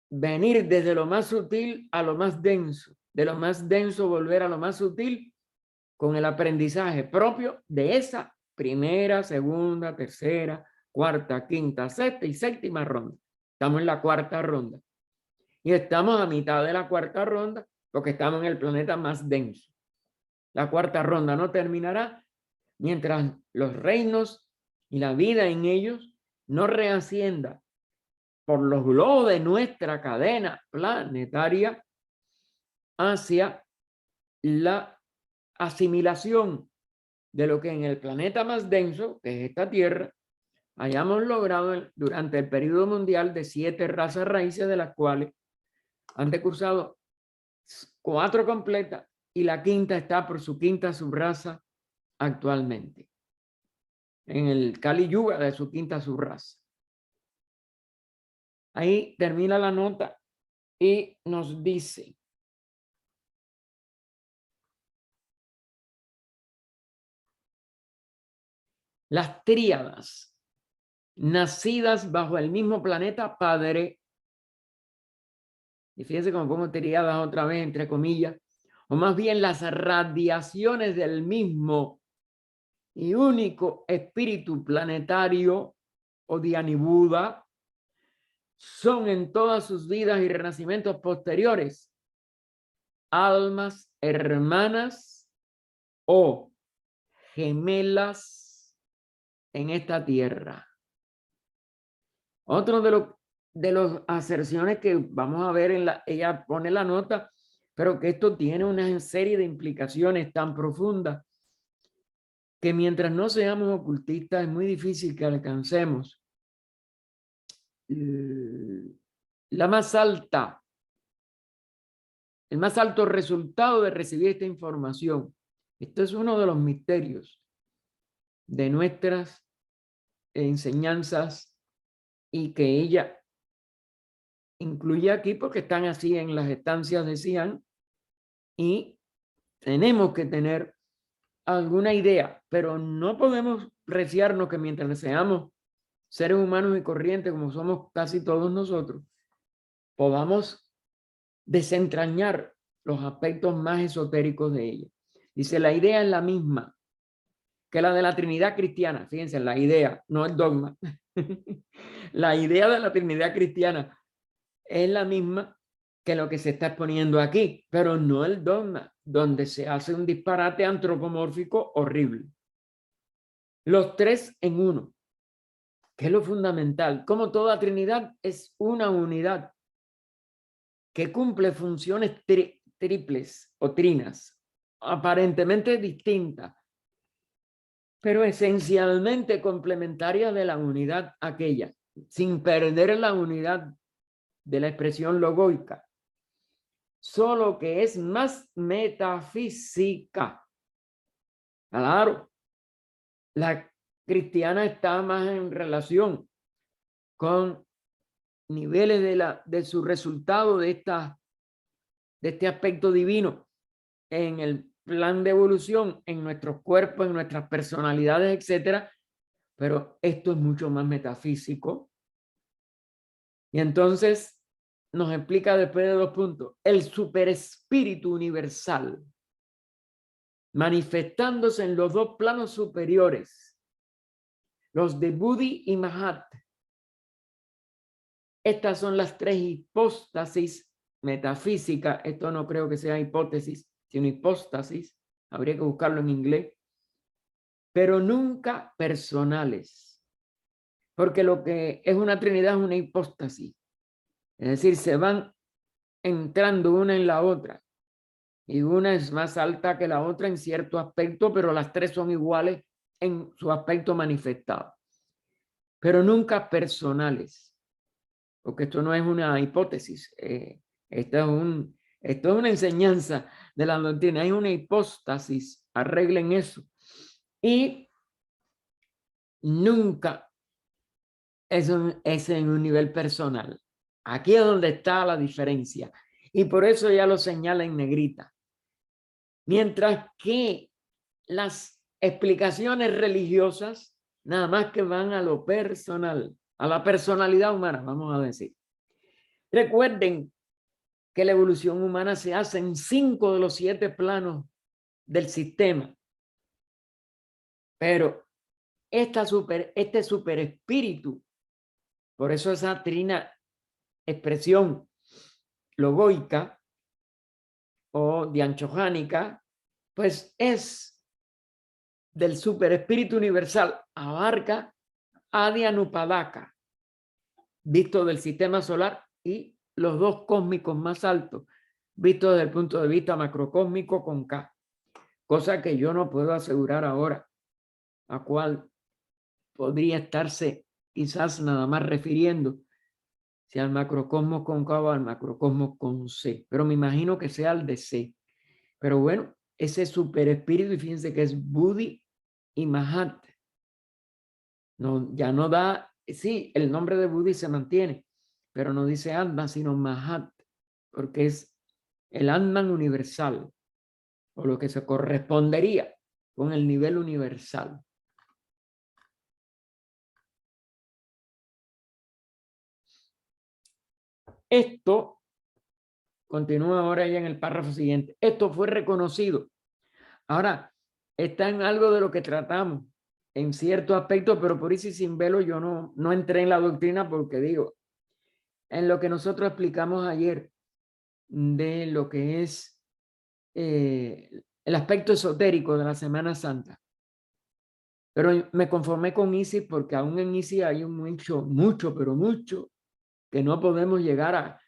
S1: venir desde lo más sutil a lo más denso, de lo más denso volver a lo más sutil, con el aprendizaje propio de esa primera, segunda, tercera, cuarta, quinta, sexta y séptima ronda. Estamos en la 4ª ronda y estamos a mitad de la 4ª ronda porque estamos en el planeta más denso. La 4ª ronda no terminará mientras los reinos y la vida en ellos no reascienda por los globos de nuestra cadena planetaria hacia la asimilación de lo que en el planeta más denso, que es esta Tierra, hayamos logrado durante el periodo mundial de 7 razas raíces, de las cuales han decursado 4 completas y la 5ª está por su 5ª subraza actualmente, en el Kali Yuga de su 5ª subraza. Ahí termina la nota y nos dice: las tríadas nacidas bajo el mismo planeta padre, y fíjense cómo pongo tríadas otra vez entre comillas, o más bien las radiaciones del mismo y único espíritu planetario o Dhyani Buddha, son en todas sus vidas y renacimientos posteriores almas hermanas o gemelas en esta tierra. Otro de los aserciones que vamos a ver ella pone la nota, pero que esto tiene una serie de implicaciones tan profundas que mientras no seamos ocultistas es muy difícil que alcancemos la más alta, el más alto resultado de recibir esta información. Esto es uno de los misterios de nuestras enseñanzas y que ella incluye aquí porque están así en las estancias de Xi'an, y tenemos que tener alguna idea, pero no podemos reciarnos que mientras seamos seres humanos y corrientes como somos casi todos nosotros, podamos desentrañar los aspectos más esotéricos de ella. Dice, la idea es la misma que la de la Trinidad cristiana. Fíjense, la idea, no el dogma. La idea de la Trinidad cristiana es la misma que lo que se está exponiendo aquí, pero no el dogma, donde se hace un disparate antropomórfico horrible. Los 3 en uno, que es lo fundamental. Como toda Trinidad es una unidad que cumple funciones triples o trinas, aparentemente distintas, pero esencialmente complementarias de la unidad aquella, sin perder la unidad de la expresión logoica, solo que es más metafísica. Claro, la cristiana está más en relación con niveles de su resultado de este aspecto divino en el plan de evolución, en nuestros cuerpos, en nuestras personalidades, etcétera, pero esto es mucho más metafísico. Y entonces nos explica después de 2 puntos, el superespíritu universal, manifestándose en los 2 planos superiores, los de Buddhi y Mahat. Estas son las 3 hipóstasis metafísicas. Esto no creo que sea hipótesis, sino hipóstasis. Habría que buscarlo en inglés. Pero nunca personales. Porque lo que es una trinidad es una hipóstasis. Es decir, se van entrando una en la otra. Y una es más alta que la otra en cierto aspecto, pero las 3 son iguales en su aspecto manifestado. Pero nunca personales. Porque esto no es una hipótesis, esto es una enseñanza de la doctrina, hay una hipóstasis, arreglen eso. Y nunca es en un nivel personal. Aquí es donde está la diferencia. Y por eso ya lo señala en negrita. Mientras que las explicaciones religiosas nada más que van a lo personal, a la personalidad humana, vamos a decir. Recuerden que la evolución humana se hace en 5 de los 7 planos del sistema. Pero este super espíritu, por eso esa trina expresión logoica o dianchojánica, pues es del super espíritu universal, abarca Adi Anupadaka, visto del sistema solar, y los 2 cósmicos más altos, visto desde el punto de vista macrocósmico con K, cosa que yo no puedo asegurar ahora a cuál podría estarse quizás nada más refiriendo, si al macrocosmos con K o al macrocosmos con C, pero me imagino que sea el de C. Pero bueno, ese super espíritu, y fíjense que es Buddhi y Mahat. No, ya no da, sí, el nombre de Buddhi se mantiene, pero no dice Atman, sino Mahat, porque es el Atman universal, o lo que se correspondería con el nivel universal. Esto continúa ahora ya en el párrafo siguiente. Esto fue reconocido. Ahora, está en algo de lo que tratamos en cierto aspecto, pero por eso y sin velo yo no entré en la doctrina porque digo, en lo que nosotros explicamos ayer de lo que es el aspecto esotérico de la Semana Santa. Pero me conformé con Isis porque aún en Isis hay mucho, pero mucho que no podemos llegar a.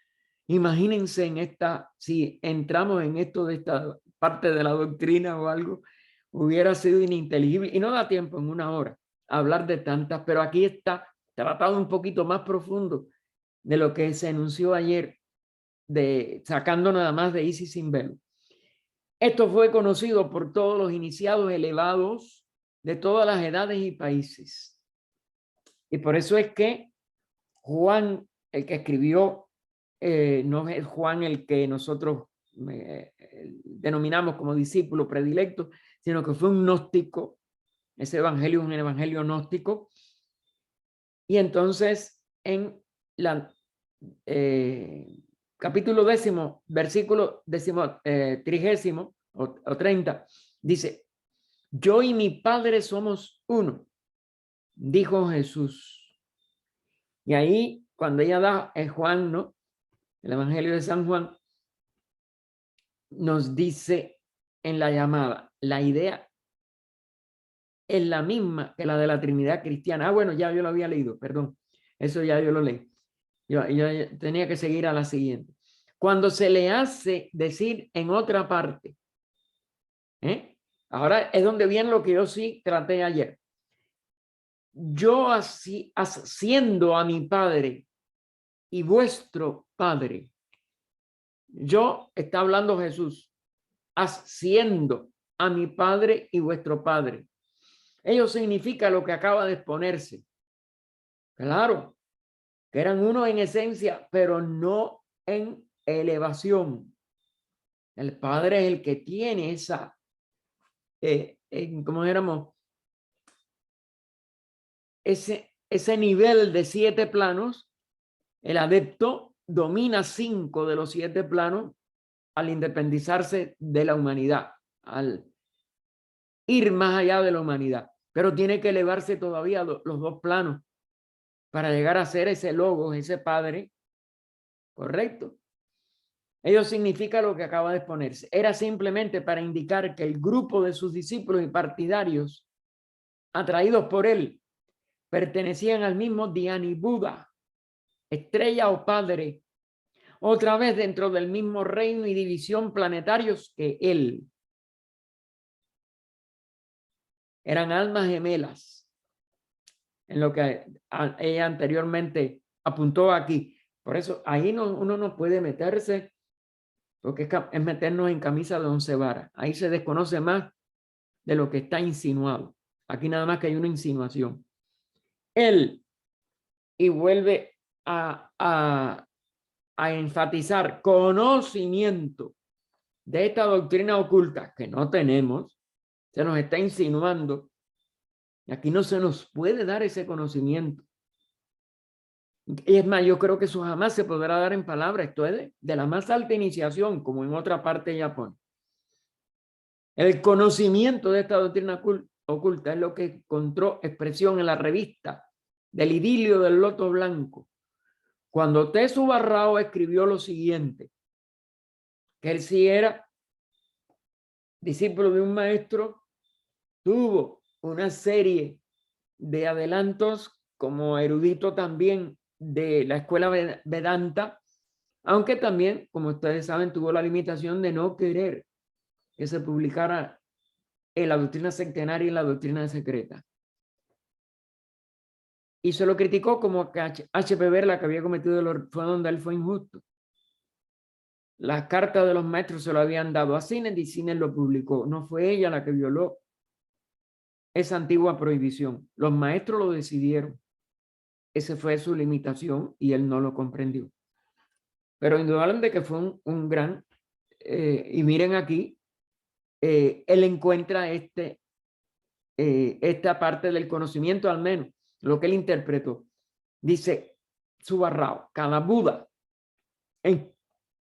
S1: Imagínense en esta, si entramos en esto de esta parte de la doctrina o algo, hubiera sido ininteligible y no da tiempo en una hora hablar de tantas, pero aquí está tratado un poquito más profundo de lo que se anunció ayer, sacando nada más de Isis sin velo. Esto fue conocido por todos los iniciados elevados de todas las edades y países. Y por eso es que Juan, el que escribió, no es Juan el que nosotros denominamos como discípulo predilecto, sino que fue un gnóstico. Ese evangelio es un evangelio gnóstico. Y entonces en la capítulo 10, versículo 30 o 30, dice: yo y mi Padre somos uno, dijo Jesús. Y ahí, cuando ella da Juan, ¿no? El Evangelio de San Juan nos dice en la llamada, la idea es la misma que la de la Trinidad cristiana. Ah, bueno, ya yo lo había leído, perdón. Eso ya yo lo leí. Yo tenía que seguir a la siguiente. Cuando se le hace decir en otra parte, ahora es donde viene lo que yo sí traté ayer. Yo así, asciendo a mi Padre y vuestro Padre. Yo, está hablando Jesús, asciendo a mi Padre y vuestro Padre. Ello significa lo que acaba de exponerse. Claro, que eran uno en esencia, pero no en elevación. El Padre es el que tiene esa, ¿cómo éramos? Ese nivel de 7 planos. El adepto domina 5 de los 7 planos al independizarse de la humanidad, al ir más allá de la humanidad, pero tiene que elevarse todavía los 2 planos para llegar a ser ese logos, ese padre, correcto. Ello significa lo que acaba de exponerse. Era simplemente para indicar que el grupo de sus discípulos y partidarios, atraídos por él, pertenecían al mismo Dhyani Buda, estrella o padre, otra vez dentro del mismo reino y división planetarios que él. Eran almas gemelas, en lo que ella anteriormente apuntó aquí. Por eso ahí uno no puede meterse, porque es meternos en camisa de 11 varas. Ahí se desconoce más de lo que está insinuado. Aquí nada más que hay una insinuación. Él, y vuelve a enfatizar conocimiento de esta doctrina oculta que no tenemos, se nos está insinuando. Y aquí no se nos puede dar ese conocimiento. Y es más, yo creo que eso jamás se podrá dar en palabras. Esto es de la más alta iniciación, como en otra parte de Japón. El conocimiento de esta doctrina oculta es lo que encontró expresión en la revista del idilio del loto blanco, cuando Tesu Barrao escribió lo siguiente, que él sí era discípulo de un maestro, tuvo una serie de adelantos como erudito también de la escuela Vedanta, aunque también, como ustedes saben, tuvo la limitación de no querer que se publicara en la doctrina sectenaria y en la doctrina secreta. Y se lo criticó como que H.P. Verla, que había cometido fue donde él fue injusto. Las cartas de los maestros se lo habían dado a Sinnett y Sinnett lo publicó. No fue ella la que violó esa antigua prohibición. Los maestros lo decidieron. Esa fue su limitación y él no lo comprendió. Pero indudablemente que fue un gran, y miren aquí, él encuentra esta parte del conocimiento, al menos lo que él interpretó. Dice Subarrao, cada Buda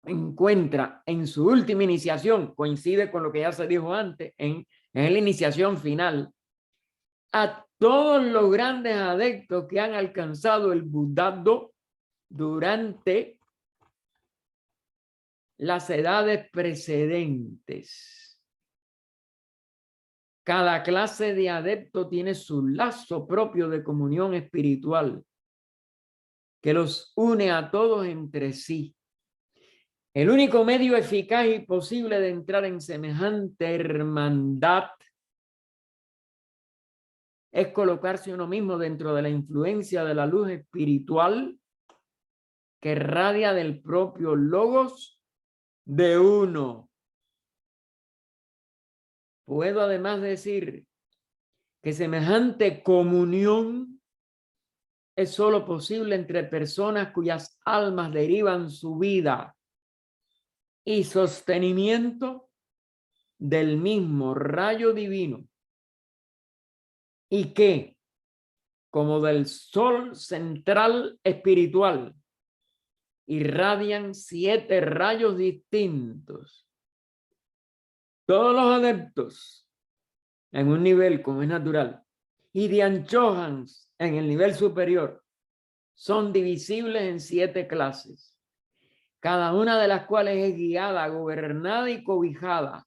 S1: encuentra en su última iniciación, coincide con lo que ya se dijo antes, en la iniciación final, a todos los grandes adeptos que han alcanzado el budado durante las edades precedentes. Cada clase de adepto tiene su lazo propio de comunión espiritual que los une a todos entre sí. El único medio eficaz y posible de entrar en semejante hermandad es colocarse uno mismo dentro de la influencia de la luz espiritual que radia del propio logos de uno. Puedo además decir que semejante comunión es solo posible entre personas cuyas almas derivan su vida y sostenimiento del mismo rayo divino y que, como del sol central espiritual, irradian 7 rayos distintos. Todos los adeptos en un nivel como es natural y Dian Chohans en el nivel superior son divisibles en 7 clases, cada una de las cuales es guiada, gobernada y cobijada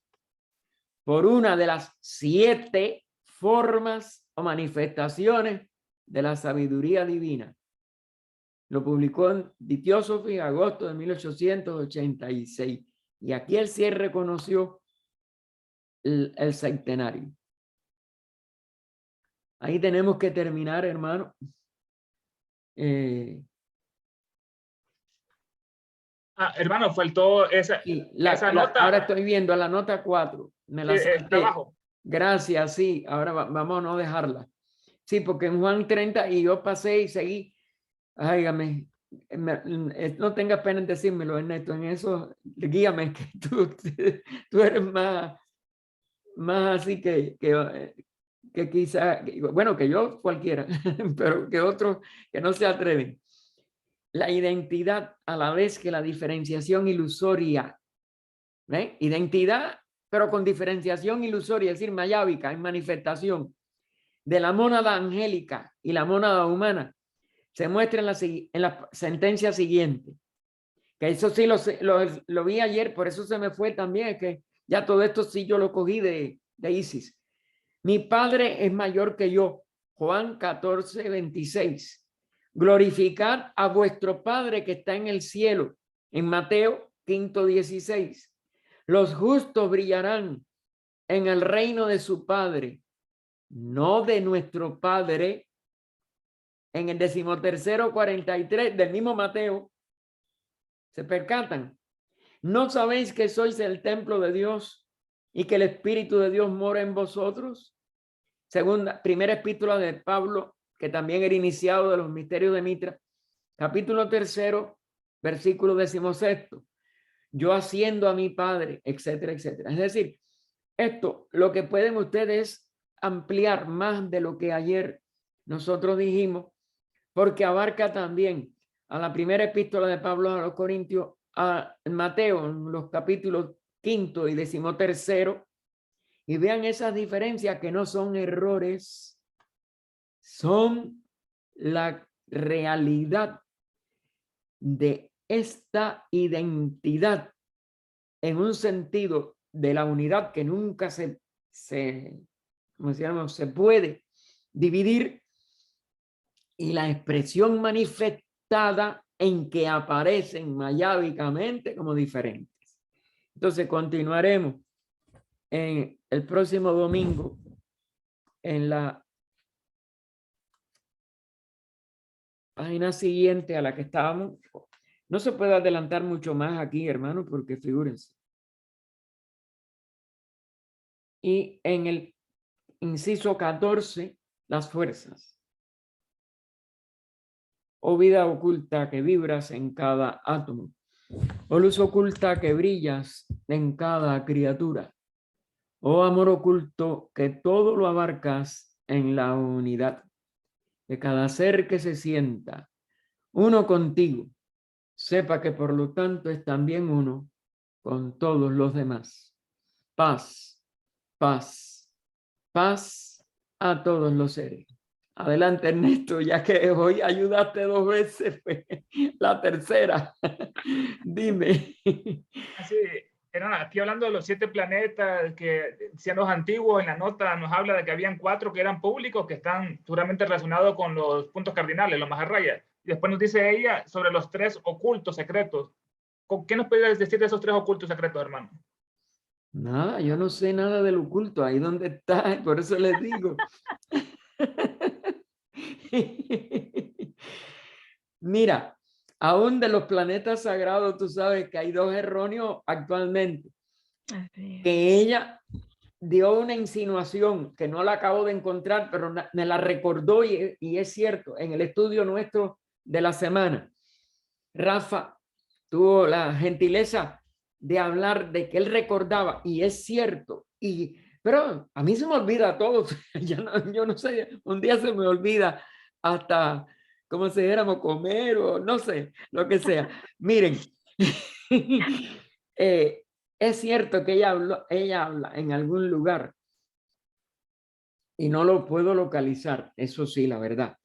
S1: por una de las 7 formas o manifestaciones de la sabiduría divina. Lo publicó en The Theosophy, agosto de 1886. Y aquí él sí reconoció el centenario. Ahí tenemos que terminar, hermano.
S2: Hermano, faltó esa nota.
S1: Ahora estoy viendo la nota 4. Me la salté.
S2: Abajo.
S1: Gracias, sí. Ahora vamos a no dejarla. Sí, porque en Juan 30 y yo pasé y seguí. Hágame, no tengas pena en decírmelo, Ernesto, en eso, guíame, que tú eres más así que quizá, bueno, que yo cualquiera, pero que otros que no se atreven. la identidad a la vez que la diferenciación ilusoria. ¿Ve? Identidad, pero con diferenciación ilusoria, es decir, mayábica, en manifestación de la mónada angélica y la mónada humana, se muestra en la sentencia siguiente. Que eso sí lo vi ayer, por eso se me fue también, es que ya todo esto sí yo lo cogí de Isis. Mi Padre es mayor que yo. Juan 14, 26. Glorificad a vuestro Padre que está en el cielo. En Mateo 5, 16. Los justos brillarán en el reino de su Padre, no de nuestro Padre. En el 13, 43 del mismo Mateo, ¿se percatan? ¿No sabéis que sois el templo de Dios y que el Espíritu de Dios mora en vosotros? Primera epístola de Pablo, que también era iniciado de los misterios de Mitra, capítulo 3, versículo 16. Yo asciendo a mi Padre, etcétera, etcétera. Es decir, esto lo que pueden ustedes ampliar más de lo que ayer nosotros dijimos, porque abarca también a la primera epístola de Pablo a los Corintios, a Mateo, en los capítulos 5 y 13, y vean esas diferencias que no son errores, son la realidad de esta identidad en un sentido de la unidad que nunca se puede dividir, y la expresión manifestada en que aparecen mayábicamente como diferentes. Entonces continuaremos en el próximo domingo en la página siguiente a la que estábamos. No se puede adelantar mucho más aquí, hermano, porque figúrense. Y en el inciso 14, las fuerzas. Oh vida oculta que vibras en cada átomo. Oh luz oculta que brillas en cada criatura. Oh amor oculto que todo lo abarcas en la unidad. De cada ser que se sienta uno contigo, sepa que por lo tanto es también uno con todos los demás. Paz, paz, paz a todos los seres. Adelante, Ernesto, ya que hoy ayudaste 2 veces, pues, la tercera. Dime.
S2: Así, aquí hablando de los 7 planetas que decían los antiguos, en la nota nos habla de que habían 4 que eran públicos, que están seguramente relacionados con los puntos cardinales, los Maharayas. Y después nos dice ella sobre los 3 ocultos secretos. ¿Qué nos puedes decir de esos 3 ocultos secretos, hermano?
S1: Nada, yo no sé nada del oculto, ahí donde está, por eso les digo. Mira, aún de los planetas sagrados, tú sabes que hay 2 erróneos actualmente. Que ella dio una insinuación que no la acabo de encontrar, pero me la recordó y es cierto, en el estudio nuestro de la semana, Rafa tuvo la gentileza de hablar de que él recordaba, y es cierto, pero a mí se me olvida todo. Yo no sé, un día se me olvida hasta como si éramos comer o no sé, lo que sea. Miren, es cierto que ella habla en algún lugar y no lo puedo localizar, eso sí, la verdad,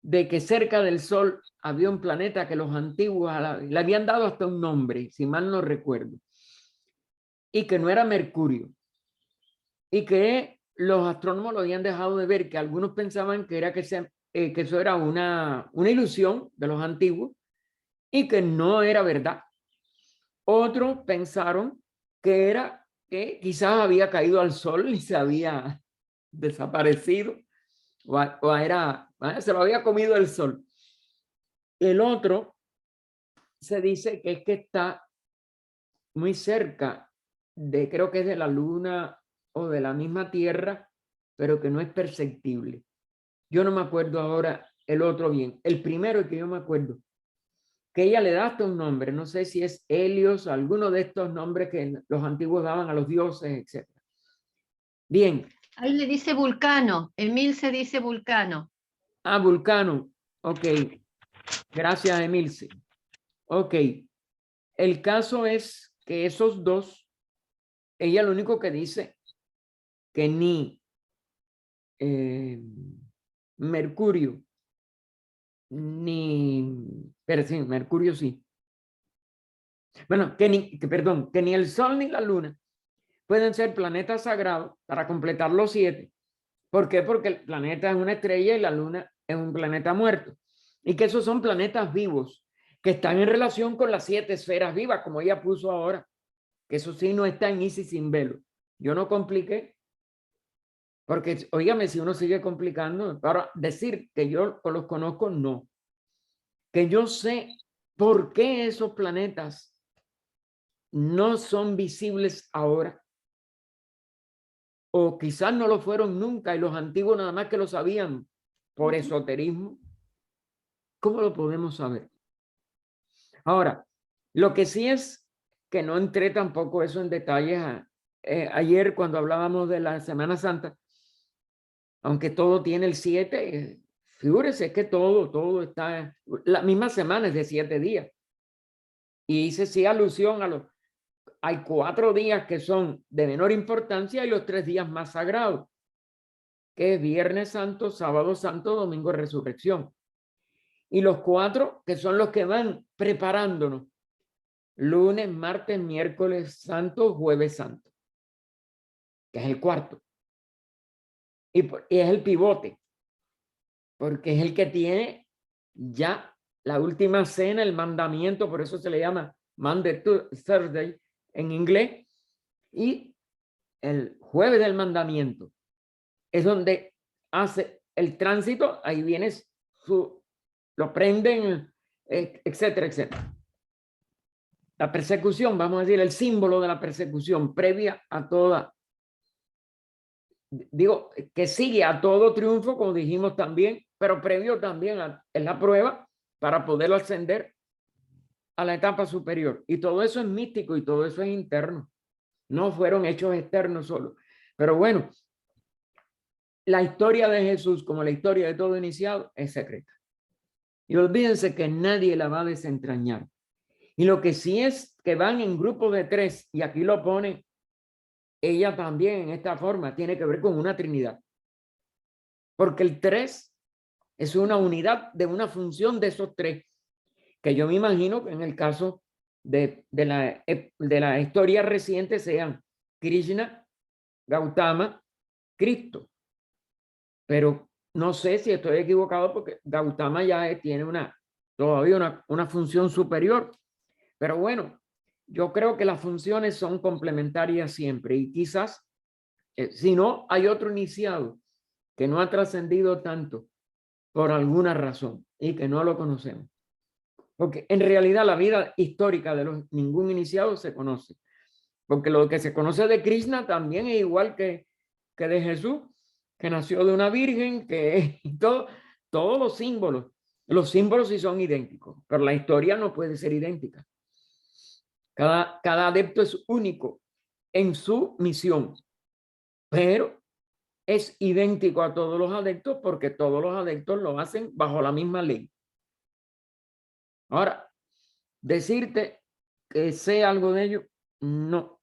S1: de que cerca del Sol había un planeta que los antiguos le habían dado hasta un nombre, si mal no recuerdo, y que no era Mercurio, y que los astrónomos lo habían dejado de ver, que algunos pensaban que era que eso era una ilusión de los antiguos y que no era verdad. Otros pensaron que era que quizás había caído al Sol y se había desaparecido, se lo había comido el Sol. El otro se dice que es que está muy cerca creo que es de la Luna o de la misma Tierra, pero que no es perceptible. Yo no me acuerdo ahora el otro bien. El primero es que yo me acuerdo, que ella le da hasta un nombre, no sé si es Helios, alguno de estos nombres que los antiguos daban a los dioses, etc. Bien.
S3: Ahí le dice Vulcano, el 1000 se dice Vulcano.
S1: Ah, Vulcano, ok. Gracias, Emilce. Ok. El caso es que esos dos, ella lo único que dice que ni Mercurio, pero sí, Mercurio sí. Bueno, perdón, que ni el Sol ni la Luna pueden ser planetas sagrados para completar los 7. ¿Por qué? Porque el planeta es una estrella y la Luna es un planeta muerto. Y que esos son planetas vivos, que están en relación con las 7 esferas vivas, como ella puso ahora, que eso sí no está en Isis sin velo. Yo no compliqué, porque, oígame, si uno sigue complicando, para decir que yo los conozco, no. Que yo sé por qué esos planetas no son visibles ahora, o quizás no lo fueron nunca y los antiguos nada más que lo sabían por esoterismo. ¿Cómo lo podemos saber? Ahora, lo que sí es que no entré tampoco eso en detalles ayer cuando hablábamos de la Semana Santa, aunque todo tiene el 7, figúrese que todo está, la misma semana es de 7 días. Y hice sí alusión a los, hay 4 días que son de menor importancia y los 3 días más sagrados, que es Viernes Santo, Sábado Santo, Domingo de Resurrección. Y los 4 que son los que van preparándonos: lunes, martes, miércoles santo, jueves santo, que es el cuarto. Y es el pivote, porque es el que tiene ya la última cena, el mandamiento, por eso se le llama Monday to Thursday en inglés, y el jueves del mandamiento es donde hace el tránsito, ahí viene lo prenden, etcétera, etcétera. La persecución, vamos a decir, el símbolo de la persecución previa a toda, digo, que sigue a todo triunfo, como dijimos también, pero previo también en la prueba para poder ascender a la etapa superior. Y todo eso es místico y todo eso es interno. No fueron hechos externos solo. Pero bueno, la historia de Jesús, como la historia de todo iniciado, es secreta. Y olvídense que nadie la va a desentrañar. Y lo que sí es que van en grupos de 3, y aquí lo pone ella también en esta forma, tiene que ver con una trinidad. Porque el 3 es una unidad de una función de esos 3, que yo me imagino que en el caso de la historia reciente sean Krishna, Gautama, Cristo. Pero no sé si estoy equivocado porque Gautama ya tiene todavía una función superior. Pero bueno, yo creo que las funciones son complementarias siempre y quizás, si no, hay otro iniciado que no ha trascendido tanto por alguna razón y que no lo conocemos. Porque en realidad la vida histórica de ningún iniciado se conoce. Porque lo que se conoce de Krishna también es igual que de Jesús, que nació de una virgen, que todos los símbolos sí son idénticos, pero la historia no puede ser idéntica. Cada adepto es único en su misión, pero es idéntico a todos los adeptos porque todos los adeptos lo hacen bajo la misma ley. Ahora, decirte que sé algo de ello, no.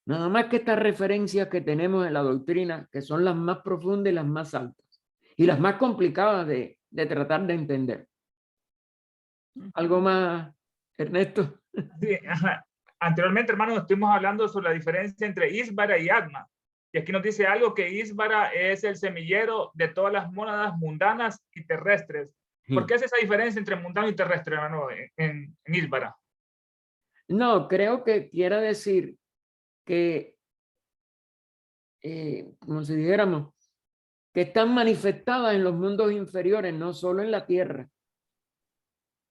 S1: Nada más que estas referencias que tenemos en la doctrina, que son las más profundas y las más altas, y las más complicadas de tratar de entender. ¿Algo más, Ernesto?
S2: Sí, ajá. Anteriormente, hermano, estuvimos hablando sobre la diferencia entre Ísvara y Atma. Y aquí nos dice algo que Ísvara es el semillero de todas las mónadas mundanas y terrestres. ¿Por qué es esa diferencia entre mundano y terrestre, hermano, en Ísvara?
S1: No, creo que quiere decir que, como si dijéramos, que están manifestadas en los mundos inferiores, no solo en la tierra.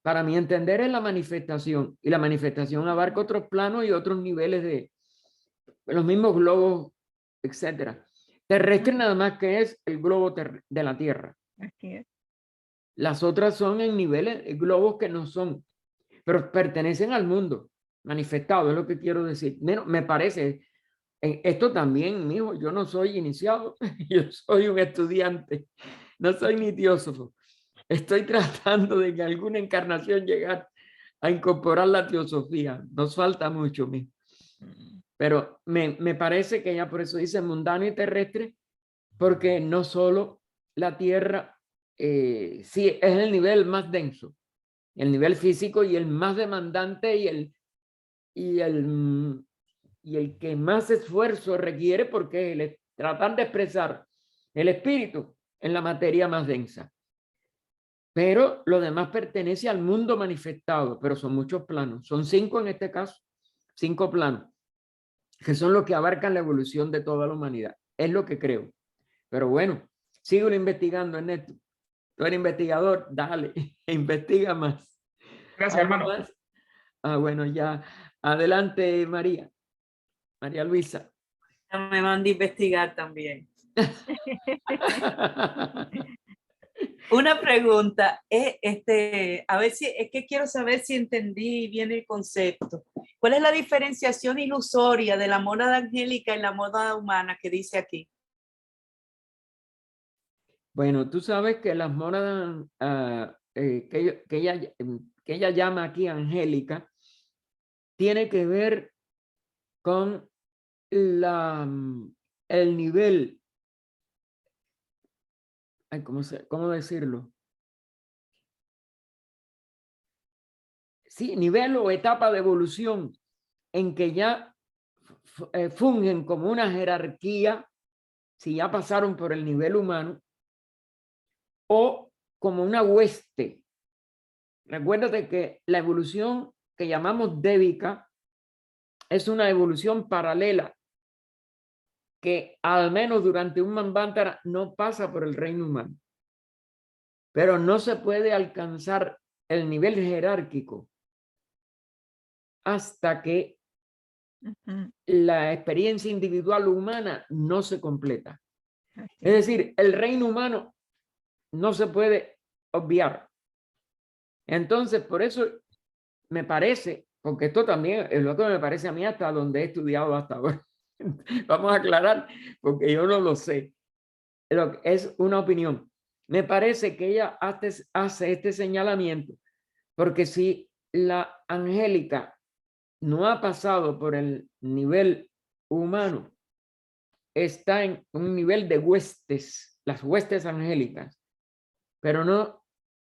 S1: Para mi entender es la manifestación, y la manifestación abarca otros planos y otros niveles de los mismos globos, etcétera. Terrestre nada más que es el globo de la Tierra.
S3: Así es.
S1: Las otras son en niveles, globos que no son, pero pertenecen al mundo manifestado, es lo que quiero decir. Me parece, esto también, mijo, yo no soy iniciado, yo soy un estudiante, no soy ni teósofo, estoy tratando de que alguna encarnación llegar a incorporar la teosofía. Nos falta mucho, mijo. Pero me parece que ella por eso dice mundano y terrestre, porque no solo la Tierra, sí, es el nivel más denso, el nivel físico y el más demandante y el que más esfuerzo requiere, porque tratan de expresar el espíritu en la materia más densa. Pero lo demás pertenece al mundo manifestado, pero son muchos planos, son 5 en este caso, 5 planos, que son los que abarcan la evolución de toda la humanidad. Es lo que creo. Pero bueno, sigo investigando, Ernesto. Tú eres investigador, dale, investiga más.
S2: Gracias,
S1: ¿Algo
S2: hermano.
S1: más? Ah, bueno, ya. Adelante, María. María Luisa.
S3: Me manda a investigar también. Una pregunta, a ver si es que quiero saber si entendí bien el concepto. ¿Cuál es la diferenciación ilusoria de la mónada angélica y la mónada humana que dice aquí?
S1: Bueno, tú sabes que las mónadas que ella llama aquí angélica tiene que ver con el nivel, ¿cómo decirlo? Sí, nivel o etapa de evolución en que ya fungen como una jerarquía, si ya pasaron por el nivel humano, o como una hueste. Recuérdate que la evolución que llamamos débica es una evolución paralela que al menos durante un Manvantara no pasa por el reino humano. Pero no se puede alcanzar el nivel jerárquico hasta que la experiencia individual humana no se completa. Es decir, el reino humano no se puede obviar. Entonces, por eso me parece, porque esto también es lo que me parece a mí hasta donde he estudiado hasta ahora. Vamos a aclarar, porque yo no lo sé. Es una opinión. Me parece que ella hace este señalamiento, porque si la angélica no ha pasado por el nivel humano, está en un nivel de huestes, las huestes angélicas, pero no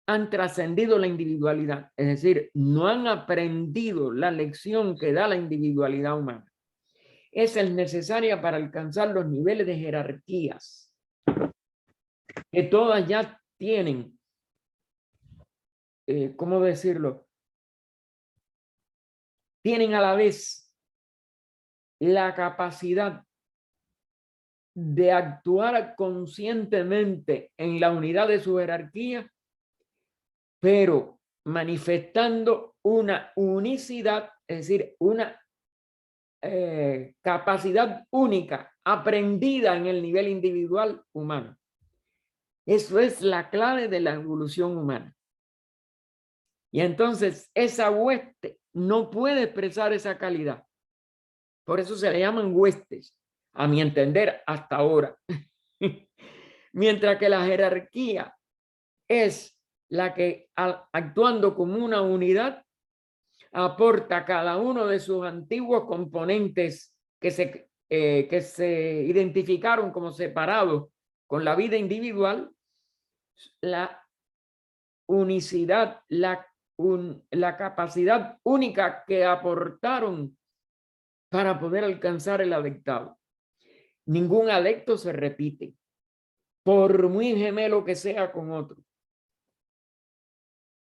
S1: han trascendido la individualidad, es decir, no han aprendido la lección que da la individualidad humana. Esa es necesaria para alcanzar los niveles de jerarquías que todas ya tienen, ¿cómo decirlo? Tienen a la vez la capacidad de actuar conscientemente en la unidad de su jerarquía, pero manifestando una unicidad, es decir, una capacidad única aprendida en el nivel individual humano. Eso es la clave de la evolución humana. Y entonces esa hueste no puede expresar esa calidad. Por eso se le llaman huestes, a mi entender, hasta ahora. Mientras que la jerarquía es la que, actuando como una unidad, aporta cada uno de sus antiguos componentes que se identificaron como separados con la vida individual, la unicidad, la capacidad única que aportaron para poder alcanzar el adectado. Ningún adecto se repite, por muy gemelo que sea con otro.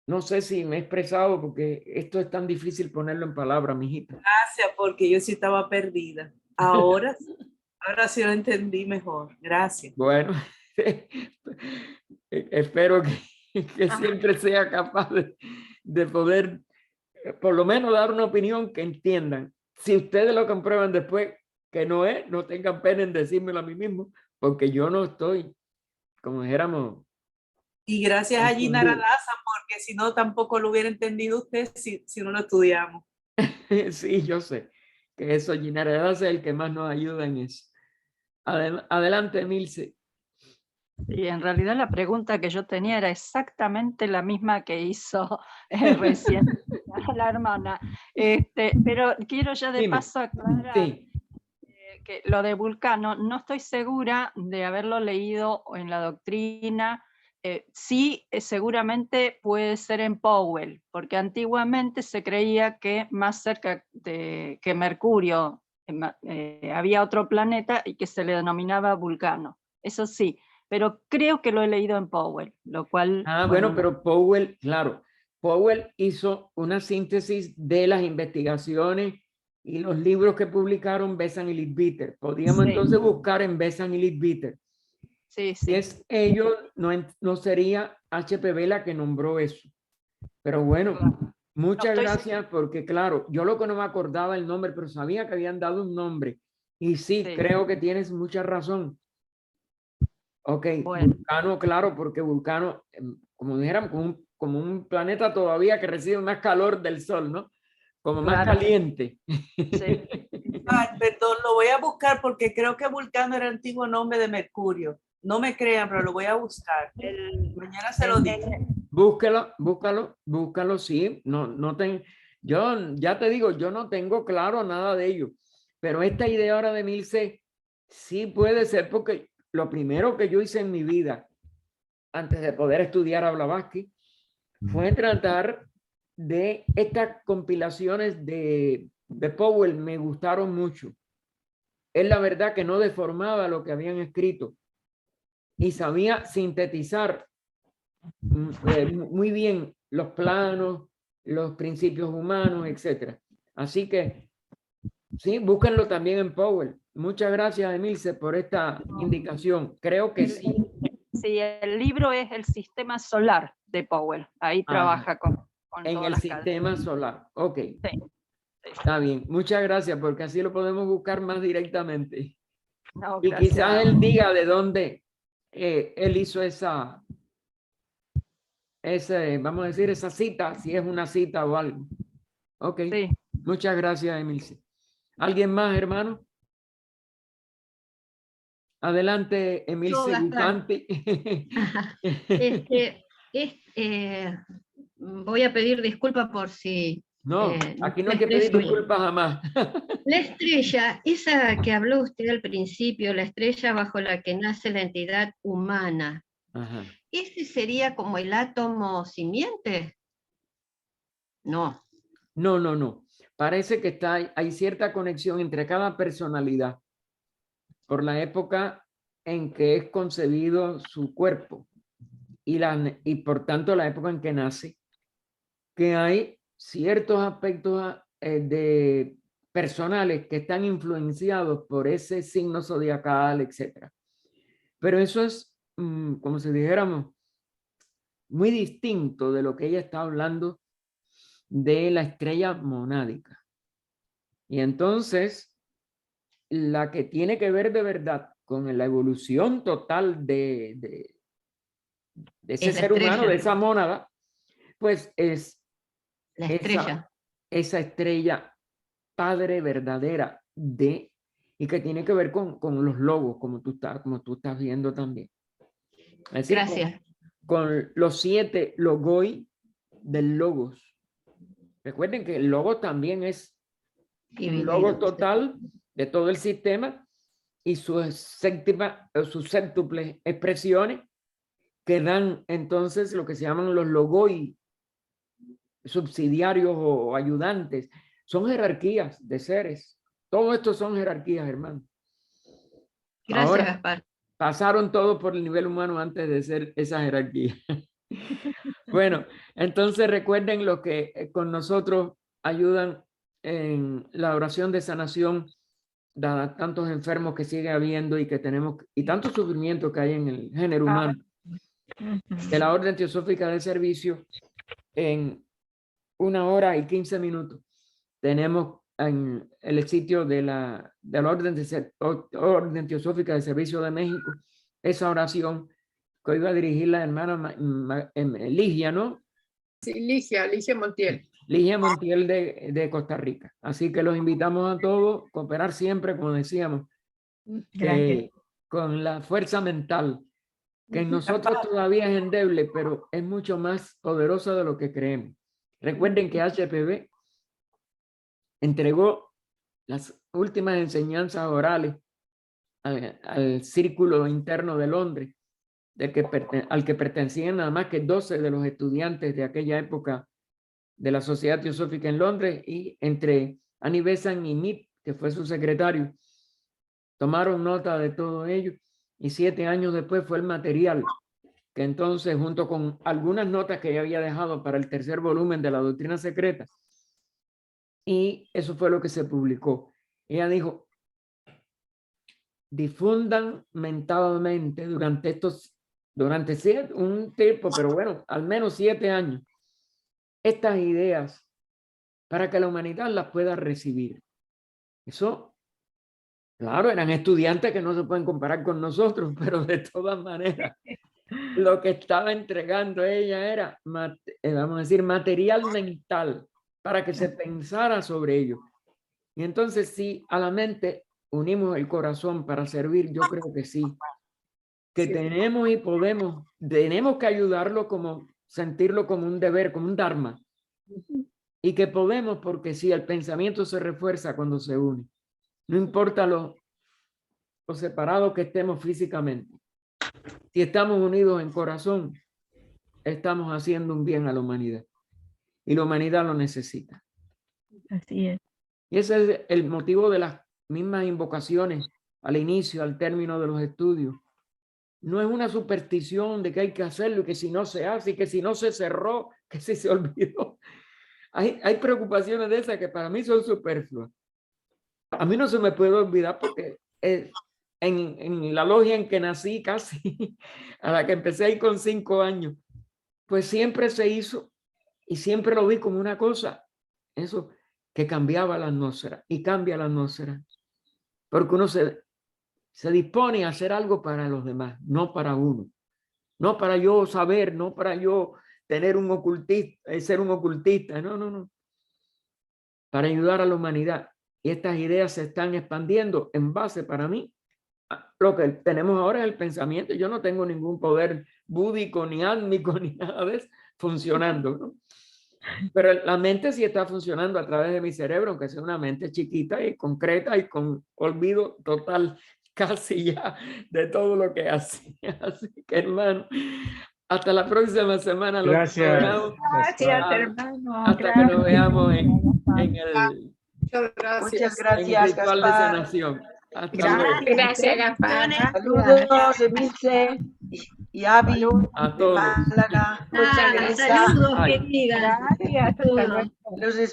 S1: No sé si me he expresado porque esto es tan difícil ponerlo en palabras, mijita.
S3: Gracias, porque yo sí estaba perdida. Ahora sí lo entendí mejor. Gracias.
S1: Bueno, espero que siempre sea capaz de poder, por lo menos, dar una opinión que entiendan. Si ustedes lo comprueban después que no es, no tengan pena en decírmelo a mí mismo, porque yo no estoy, como dijéramos.
S3: Y gracias a Gina Aradaza, porque si no, tampoco lo hubiera entendido usted si no lo estudiamos.
S1: Sí, yo sé que eso, Gina Aradaza es el que más nos ayuda en eso. Adelante, Milce.
S4: Y en realidad la pregunta que yo tenía era exactamente la misma que hizo recién la hermana. Pero quiero ya de
S1: Dime.
S4: paso aclarar
S1: Sí,
S4: que lo de Vulcano, no estoy segura de haberlo leído en la doctrina. Sí, seguramente puede ser en Powell, porque antiguamente se creía que más cerca que Mercurio había otro planeta y que se le denominaba Vulcano. Eso sí, pero creo que lo he leído en Powell, lo cual...
S1: bueno, pero Powell, claro, Powell hizo una síntesis de las investigaciones y los libros que publicaron Besant y Leadbeater. Podríamos
S4: Sí.
S1: entonces buscar en Besant y Leadbeater.
S4: Sí,
S1: Si
S4: sí.
S1: es ellos, no sería HPV la que nombró eso. Pero bueno, muchas gracias porque claro, yo lo que no me acordaba el nombre, pero sabía que habían dado un nombre. Y sí,
S4: Sí.
S1: creo que tienes mucha razón. Ok,
S4: Bueno.
S1: Vulcano, claro, porque Vulcano, como dijéramos, como un planeta todavía que recibe más calor del Sol, ¿no? Como más
S4: Claro.
S1: caliente.
S4: Sí.
S3: Ay, perdón, lo voy a buscar porque creo que Vulcano era el antiguo nombre de Mercurio. No me crean, pero lo voy a buscar. Mañana se lo digo.
S1: Búscalo, sí. Yo ya te digo, yo no tengo claro nada de ello, pero esta idea ahora de Milce sí puede ser porque lo primero que yo hice en mi vida, antes de poder estudiar a Blavatsky, fue tratar de estas compilaciones de Powell, me gustaron mucho. Es la verdad que no deformaba lo que habían escrito y sabía sintetizar muy bien los planos, los principios humanos, etcétera. Así que sí, búsquenlo también en Powell. Muchas gracias, Emilce, por esta indicación. Creo que sí.
S4: Sí, el libro es El sistema solar de Powell. Ahí trabaja con
S1: en
S4: todas
S1: el
S4: las
S1: sistema solar. Ok,
S4: Sí.
S1: está bien. Muchas gracias, porque así lo podemos buscar más directamente.
S4: No,
S1: Y
S4: gracias
S1: quizás
S4: a
S1: él
S4: vos.
S1: diga de dónde él hizo vamos a decir, esa cita, si es una cita o algo. Ok,
S4: Sí.
S1: muchas gracias, Emilce. ¿Alguien más, hermano? Adelante, Emilce
S5: Gaspar.
S1: Bucanti.
S5: Voy a pedir disculpas por si
S1: No, aquí no
S5: la
S1: hay que pedir
S5: expresión.
S1: disculpas jamás.
S5: La estrella, esa que habló usted al principio, la estrella bajo la que nace la entidad humana,
S1: Ajá.
S5: ¿ese sería como el átomo simiente? No.
S1: No. Parece que hay cierta conexión entre cada personalidad por la época en que es concebido su cuerpo y por tanto la época en que nace, que hay ciertos aspectos de personales que están influenciados por ese signo zodiacal, etcétera. Pero eso es, como si dijéramos, muy distinto de lo que ella está hablando de la estrella monádica. Y entonces, la que tiene que ver de verdad con la evolución total de ese
S5: Es la
S1: ser humano,
S5: estrella.
S1: de esa mónada, pues es
S5: La estrella.
S1: esa estrella padre verdadera y que tiene que ver con los logos, como tú estás viendo también. Es decir,
S5: Gracias.
S1: con los 7 logoi del logos. Recuerden que el logo también es un logo total de todo el sistema y sus séptuples expresiones que dan entonces lo que se llaman los logoi subsidiarios o ayudantes. Son jerarquías de seres. Todo esto son jerarquías, hermano.
S5: Gracias,
S1: Ahora,
S5: Gaspar.
S1: pasaron todo por el nivel humano antes de ser esa jerarquía. Bueno, entonces recuerden lo que con nosotros ayudan en la oración de sanación, dada tantos enfermos que sigue habiendo y que tenemos, y tanto sufrimiento que hay en el género humano. De la Orden Teosófica de Servicio, en 1 hora y 15 minutos, tenemos en el sitio de la Orden Teosófica de Servicio de México esa oración que hoy va a dirigir la hermana Ligia, ¿no?
S6: Sí, Ligia Montiel.
S1: Ligia Montiel de Costa Rica. Así que los invitamos a todos a cooperar siempre, como decíamos, con la fuerza mental que en nosotros todavía es endeble, pero es mucho más poderosa de lo que creemos. Recuerden que HPB entregó las últimas enseñanzas orales al círculo interno de Londres, al que pertenecían nada más que 12 de los estudiantes de aquella época de la Sociedad Teosófica en Londres, y entre Annie Besant y Mead, que fue su secretario, tomaron nota de todo ello, y 7 años después fue el material que entonces, junto con algunas notas que ella había dejado para el tercer volumen de la Doctrina Secreta, y eso fue lo que se publicó. Ella dijo: difundan mentalmente durante un tiempo, pero bueno, al menos 7 años, estas ideas para que la humanidad las pueda recibir. Eso, claro, eran estudiantes que no se pueden comparar con nosotros, pero de todas maneras, lo que estaba entregando ella era, vamos a decir, material mental para que se pensara sobre ello. Y entonces, si a la mente unimos el corazón para servir, yo creo que sí, que tenemos y tenemos que ayudarlo, como sentirlo como un deber, como un dharma, y que podemos, porque sí, el pensamiento se refuerza cuando se une, no importa lo separados que estemos físicamente. Si estamos unidos en corazón, estamos haciendo un bien a la humanidad, y la humanidad lo necesita.
S7: Así es.
S1: Y ese es el motivo de las mismas invocaciones al inicio, al término de los estudios. No es una superstición de que hay que hacerlo y que si no se hace y que si no se cerró, que si se olvidó. Hay preocupaciones de esas que para mí son superfluas. A mí no se me puede olvidar porque en la logia en que nací, casi a la que empecé ahí con 5 años, pues siempre se hizo y siempre lo vi como una cosa, eso que cambiaba la atmósfera y cambia la atmósfera, porque uno se dispone a hacer algo para los demás, no para uno, no para yo saber, no para yo tener un ocultista, ser un ocultista, no, para ayudar a la humanidad. Y estas ideas se están expandiendo en base, para mí, lo que tenemos ahora es el pensamiento. Yo no tengo ningún poder búdico, ni álmico, ni nada de eso funcionando, ¿no? Pero la mente sí está funcionando a través de mi cerebro, aunque sea una mente chiquita y concreta y con olvido total, casi ya, de todo lo que hacía. Así que, hermano, hasta la próxima semana.
S8: Gracias.
S7: Gracias, hermano.
S1: Hasta que nos veamos en
S6: Muchas gracias.
S3: Muchas
S1: el
S3: gracias,
S1: ritual de
S3: Gaspar.
S1: sanación. Hasta luego.
S6: Gracias, Gaspar.
S3: Saludos, Emilce y Avi
S1: A
S3: de
S1: todos.
S3: Málaga.
S6: Muchas gracias.
S5: Saludos,
S1: Ay.
S5: querida.
S7: Gracias. Hasta
S5: Saludos.
S7: luego.
S3: Los